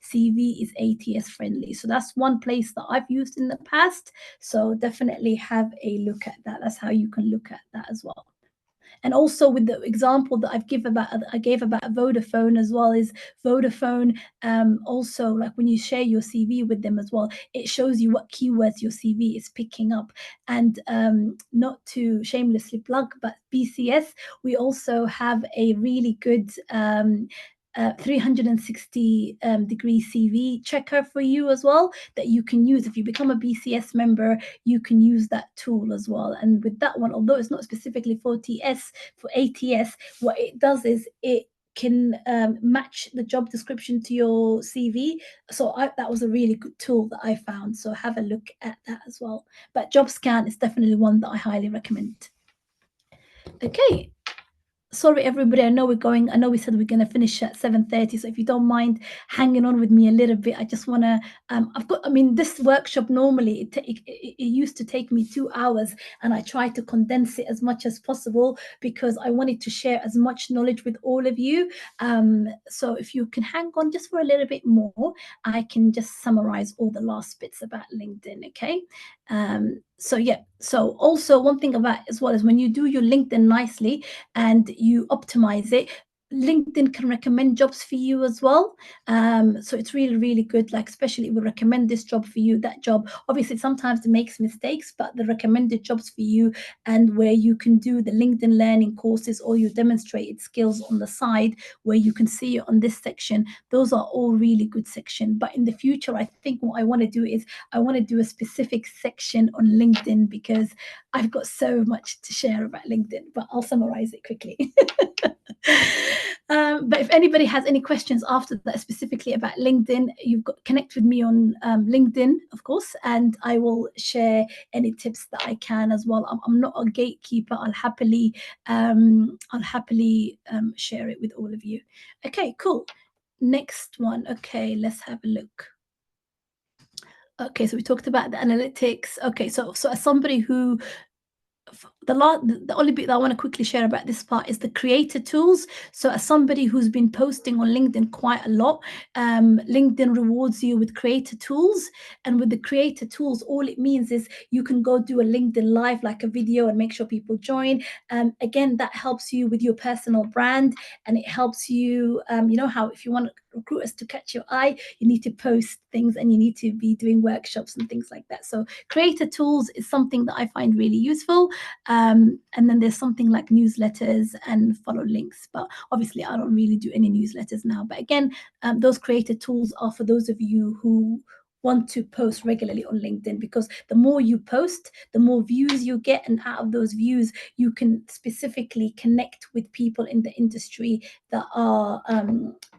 CV is ATS friendly. So that's one place that I've used in the past. So definitely have a look at that. That's how you can look at that as well. And also with the example that I gave about Vodafone as well, is Vodafone also, like when you share your CV with them as well, it shows you what keywords your CV is picking up. And not to shamelessly plug, but BCS, we also have a really good 360 degree CV checker for you as well that you can use. If you become a BCS member, you can use that tool as well. And with that one, although it's not specifically for ATS, what it does is it can match the job description to your CV. So that was a really good tool that I found. So have a look at that as well. But JobScan is definitely one that I highly recommend. Okay. sorry everybody, I know we said we're going to finish at 7:30, so if you don't mind hanging on with me a little bit, I just want to this workshop normally it used to take me 2 hours, and I try to condense it as much as possible because I wanted to share as much knowledge with all of you. So if you can hang on just for a little bit more, I can just summarize all the last bits about LinkedIn. Okay. So also one thing about as well is when you do your LinkedIn nicely and you optimize it, LinkedIn can recommend jobs for you as well. So it's really, really good. Like, especially it will recommend this job for you, that job. Obviously, sometimes it makes mistakes, but the recommended jobs for you, and where you can do the LinkedIn learning courses or you demonstrated skills on the side where you can see it on this section. Those are all really good section. But in the future, I think what I want to do is I want to do a specific section on LinkedIn because I've got so much to share about LinkedIn, but I'll summarize it quickly. But if anybody has any questions after that, specifically about LinkedIn, you've got connect with me on LinkedIn, of course, and I will share any tips that I can as well. I'm not a gatekeeper. I'll happily share it with all of you. Okay, cool. Next one. Okay, let's have a look. Okay, so we talked about the analytics. Okay, so as somebody who the only bit that I want to quickly share about this part is the creator tools. So as somebody who's been posting on LinkedIn quite a lot, LinkedIn rewards you with creator tools. And with the creator tools, all it means is you can go do a LinkedIn live, like a video, and make sure people join. Again, that helps you with your personal brand, and it helps you, you know how if you want recruiters to catch your eye, you need to post things and you need to be doing workshops and things like that. So creator tools is something that I find really useful. And then there's something like newsletters and follow links, but obviously I don't really do any newsletters now. But again, those creator tools are for those of you who want to post regularly on LinkedIn, because the more you post, the more views you get, and out of those views you can specifically connect with people in the industry that are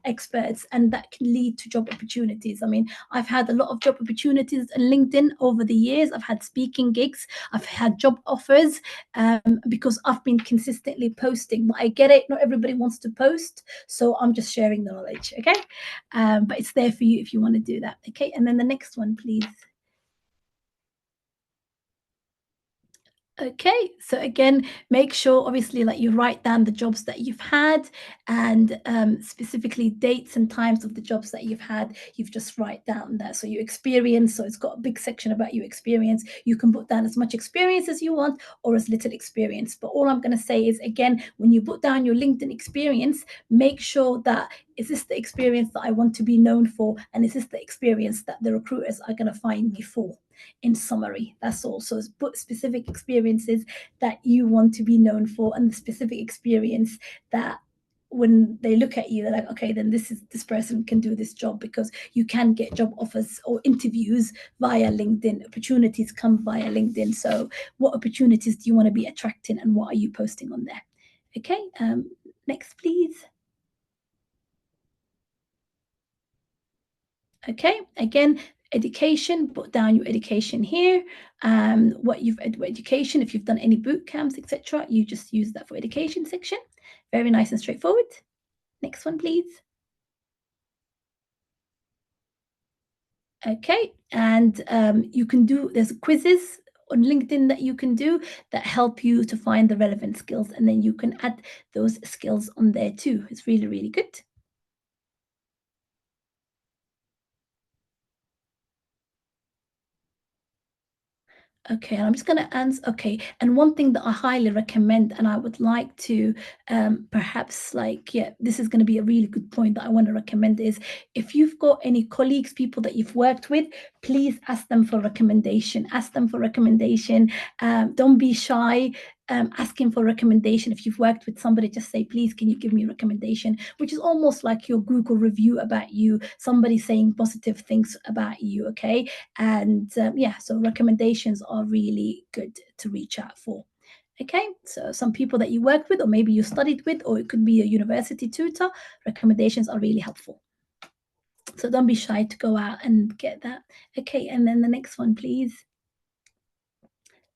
experts, and that can lead to job opportunities. I mean, I've had a lot of job opportunities on LinkedIn over the years. I've had speaking gigs, I've had job offers, because I've been consistently posting. But I get it, not everybody wants to post, so I'm just sharing the knowledge. Okay, but it's there for you if you want to do that. Okay, and then the next one, please. Okay, so again, make sure obviously like you write down the jobs that you've had, and specifically dates and times of the jobs that you've had. You've just write down that. So your experience, so it's got a big section about your experience. You can put down as much experience as you want or as little experience. But all I'm going to say is, again, when you put down your LinkedIn experience, make sure that, is this the experience that I want to be known for? And is this the experience that the recruiters are going to find me for? In summary, that's all. So put specific experiences that you want to be known for, and the specific experience that when they look at you, they're like, okay, then this person can do this job, because you can get job offers or interviews via LinkedIn. Opportunities come via LinkedIn. So what opportunities do you want to be attracting, and what are you posting on there? Okay, next, please. Okay, again, education, put down your education here. What education, if you've done any boot camps, etc., you just use that for education section. Very nice and straightforward. Next one, please. Okay, and you can do, there's quizzes on LinkedIn that you can do that help you to find the relevant skills, and then you can add those skills on there too. It's really, really good. Okay, and I'm just going to answer. Okay, and one thing that I highly recommend, and I would like to perhaps like, yeah, this is going to be a really good point that I want to recommend, is if you've got any colleagues, people that you've worked with, please ask them for recommendation. Ask them for recommendation. Don't be shy. Asking for recommendation. If you've worked with somebody, just say, please, can you give me a recommendation? Which is almost like your Google review about you, somebody saying positive things about you. Okay, and yeah, so recommendations are really good to reach out for. Okay, so some people that you worked with, or maybe you studied with, or it could be a university tutor, recommendations are really helpful. So don't be shy to go out and get that. Okay, and then the next one, please.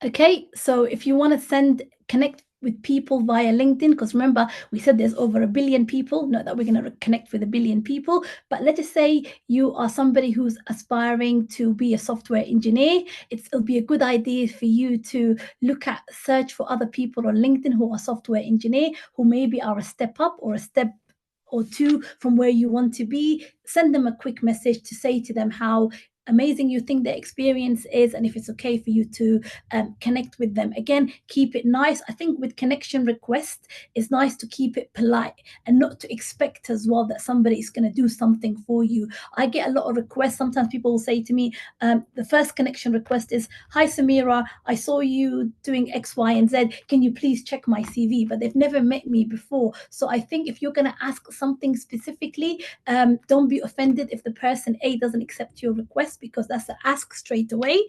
Okay, so if you want to connect with people via LinkedIn, because remember we said there's over 1 billion people, not that we're going to connect with 1 billion people, but let's just say you are somebody who's aspiring to be a software engineer. It'll be a good idea for you to search for other people on LinkedIn who are software engineer, who maybe are a step up or a step or two from where you want to be. Send them a quick message to say to them how amazing you think their experience is, and if it's okay for you to connect with them. Again, keep it nice. I think with connection requests, it's nice to keep it polite and not to expect as well that somebody is going to do something for you. I get a lot of requests. Sometimes people will say to me, the first connection request is, hi Samira, I saw you doing X, Y, and Z. Can you please check my CV? But they've never met me before. So I think if you're going to ask something specifically, don't be offended if the person A doesn't accept your request, because that's an ask straight away.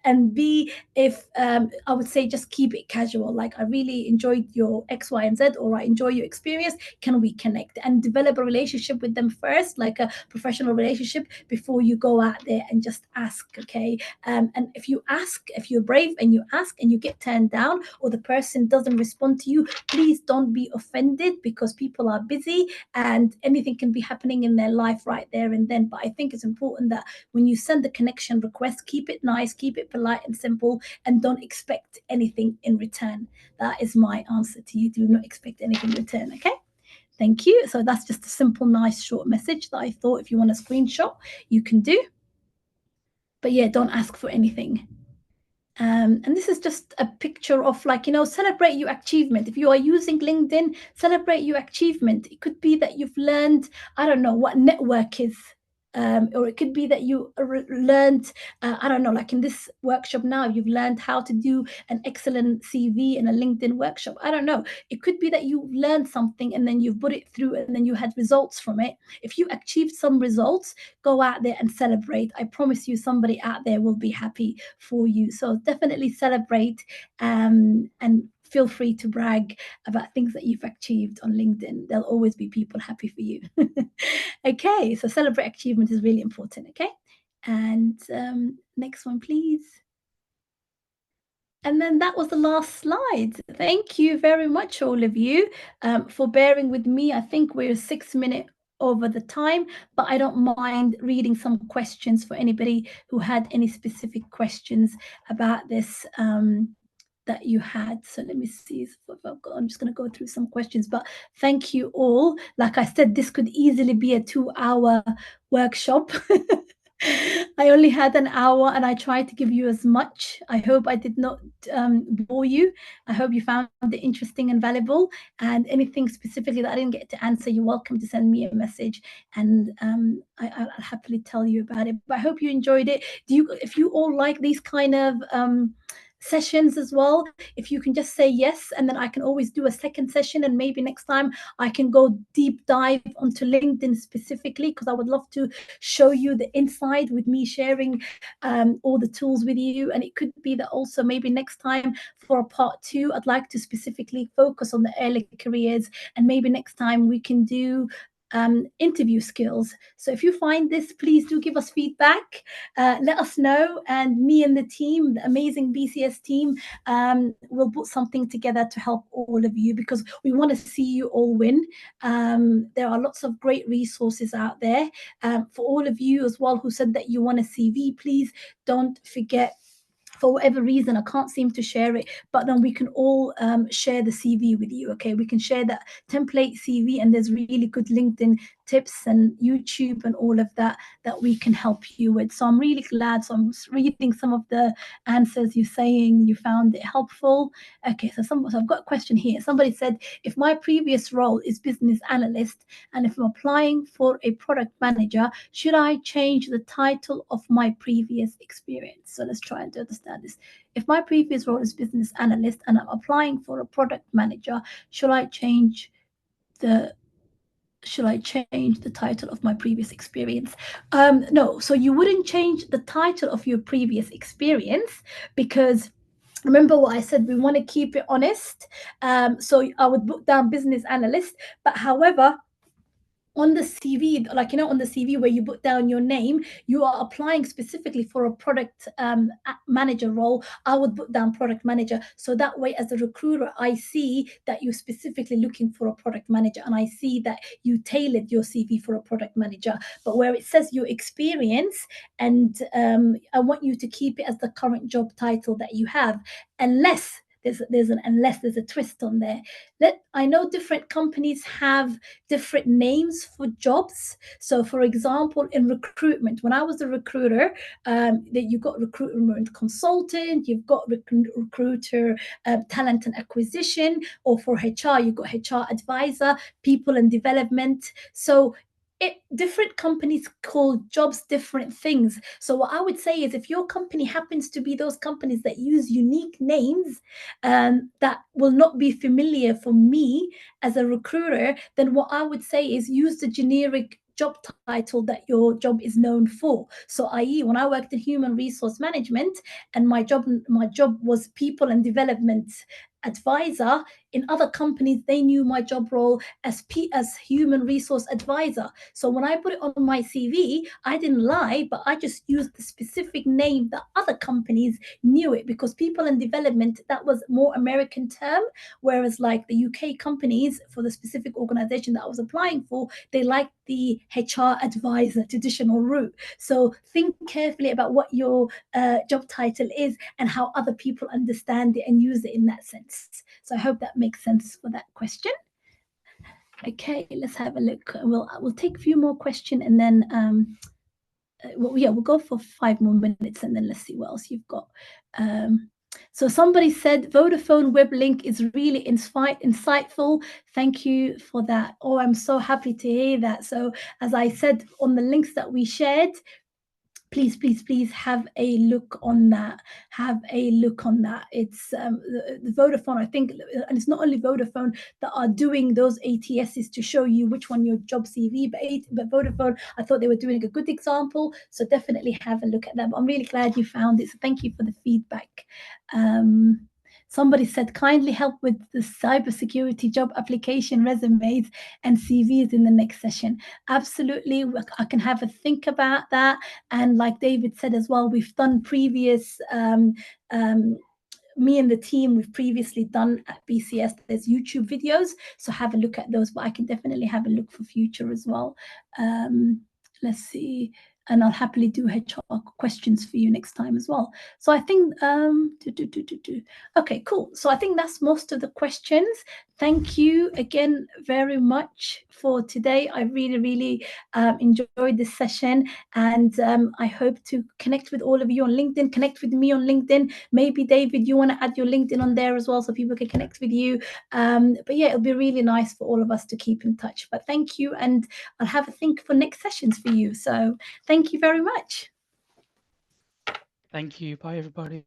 And B, if I would say just keep it casual, like I really enjoyed your X, Y, and Z, or I enjoy your experience. Can we connect and develop a relationship with them first, like a professional relationship, before you go out there and just ask, okay? And if you're brave and you ask and you get turned down, or the person doesn't respond to you, please don't be offended, because people are busy and anything can be happening in their life right there and then. But I think it's important that when you send the connection request, keep it nice, keep it polite and simple, and don't expect anything in return. That is my answer to you. Do not expect anything in return, okay? Thank you. So that's just a simple, nice, short message that I thought if you want a screenshot, you can do. But yeah, don't ask for anything. And this is just a picture of, like, celebrate your achievement. If you are using LinkedIn, celebrate your achievement. It could be that you've learned, I don't know what network is. Or it could be that you learned, I don't know, like in this workshop now, you've learned how to do an excellent CV in a LinkedIn workshop. I don't know. It could be that you learned something and then you've put it through and then you had results from it. If you achieved some results, go out there and celebrate. I promise you somebody out there will be happy for you. So definitely celebrate, and feel free to brag about things that you've achieved on LinkedIn. There'll always be people happy for you. Okay, so celebrate achievement is really important, okay? And next one, please. And then that was the last slide. Thank you very much, all of you, for bearing with me. I think we're 6 minutes over the time, but I don't mind reading some questions for anybody who had any specific questions about this that you had. So let me see if I've got, I'm just going to go through some questions, but thank you all. Like I said, this could easily be a 2-hour workshop. I only had an hour and I tried to give you as much. I hope I did not bore you. I hope you found it interesting and valuable. And anything specifically that I didn't get to answer, you're welcome to send me a message, and I'll happily tell you about it. But I hope you enjoyed it. If you all like these kind of sessions as well, if you can just say yes, and then I can always do a second session, and maybe next time I can go deep dive onto LinkedIn specifically, because I would love to show you the inside with me sharing all the tools with you. And it could be that also maybe next time for a part 2, I'd like to specifically focus on the early careers, and maybe next time we can do interview skills. So if you find this, please do give us feedback. Let us know, and me and the team, the amazing BCS team, will put something together to help all of you, because we want to see you all win. There are lots of great resources out there for all of you as well who said that you want a CV. Please don't forget, for whatever reason, I can't seem to share it, but then we can all share the CV with you, okay? We can share that template CV, and there's really good LinkedIn tips and YouTube and all of that we can help you with. So I'm really glad. So I'm reading some of the answers you're saying you found it helpful. Okay, so I've got a question here. Somebody said, if my previous role is business analyst, and if I'm applying for a product manager, should I change the title of my previous experience? So let's try and understand this. If my previous role is business analyst and I'm applying for a product manager, should I change the title of my previous experience? No, so you wouldn't change the title of your previous experience, because remember what I said, we want to keep it honest. So I would book down business analyst, but however, on the CV, like, you know, on the CV where you put down your name, you are applying specifically for a product manager role. I would put down product manager. So that way, as a recruiter, I see that you're specifically looking for a product manager, and I see that you tailored your CV for a product manager. But where it says your experience, and I want you to keep it as the current job title that you have, unless there's a twist on there. I know different companies have different names for jobs. So, for example, in recruitment, when I was a recruiter, that you've got recruitment consultant, you've got recruiter talent and acquisition, or for HR, you've got HR advisor, people and development. So different companies call jobs different things. So what I would say is, if your company happens to be those companies that use unique names that will not be familiar for me as a recruiter, then what I would say is use the generic job title that your job is known for. So, i.e., when I worked in human resource management, and my job was people and development advisor, in other companies they knew my job role as human resource advisor. So when I put it on my CV, I didn't lie, but I just used the specific name that other companies knew it, because people and development, that was more American term, whereas like the UK companies, for the specific organization that I was applying for, they liked the HR advisor traditional route. So think carefully about what your job title is and how other people understand it and use it in that sense. So I hope that makes sense for that question. Okay, let's have a look. We'll take a few more questions, and then we'll go for 5 more minutes, and then let's see what else you've got. So somebody said Vodafone web link is really insightful. Thank you for that. Oh, I'm so happy to hear that. So as I said on the links that we shared, please have a look on that. It's the Vodafone, I think, and it's not only Vodafone that are doing those ATSs to show you which one your job CV, but Vodafone, I thought they were doing a good example. So definitely have a look at that. But I'm really glad you found it. So thank you for the feedback. Somebody said, kindly help with the cybersecurity job application resumes and CVs in the next session. Absolutely, I can have a think about that. And like David said as well, we've done previous, me and the team, we've previously done at BCS, there's YouTube videos, so have a look at those, but I can definitely have a look for future as well. Let's see. And I'll happily do HR questions for you next time as well. So I think, okay, cool. So I think that's most of the questions. Thank you again very much for today. I really enjoyed this session, and I hope to connect with all of you on LinkedIn, connect with me on LinkedIn. Maybe David, you want to add your LinkedIn on there as well so people can connect with you. But yeah, it'll be really nice for all of us to keep in touch. But thank you, and I'll have a think for next sessions for you. So thank you very much. Thank you. Bye, everybody.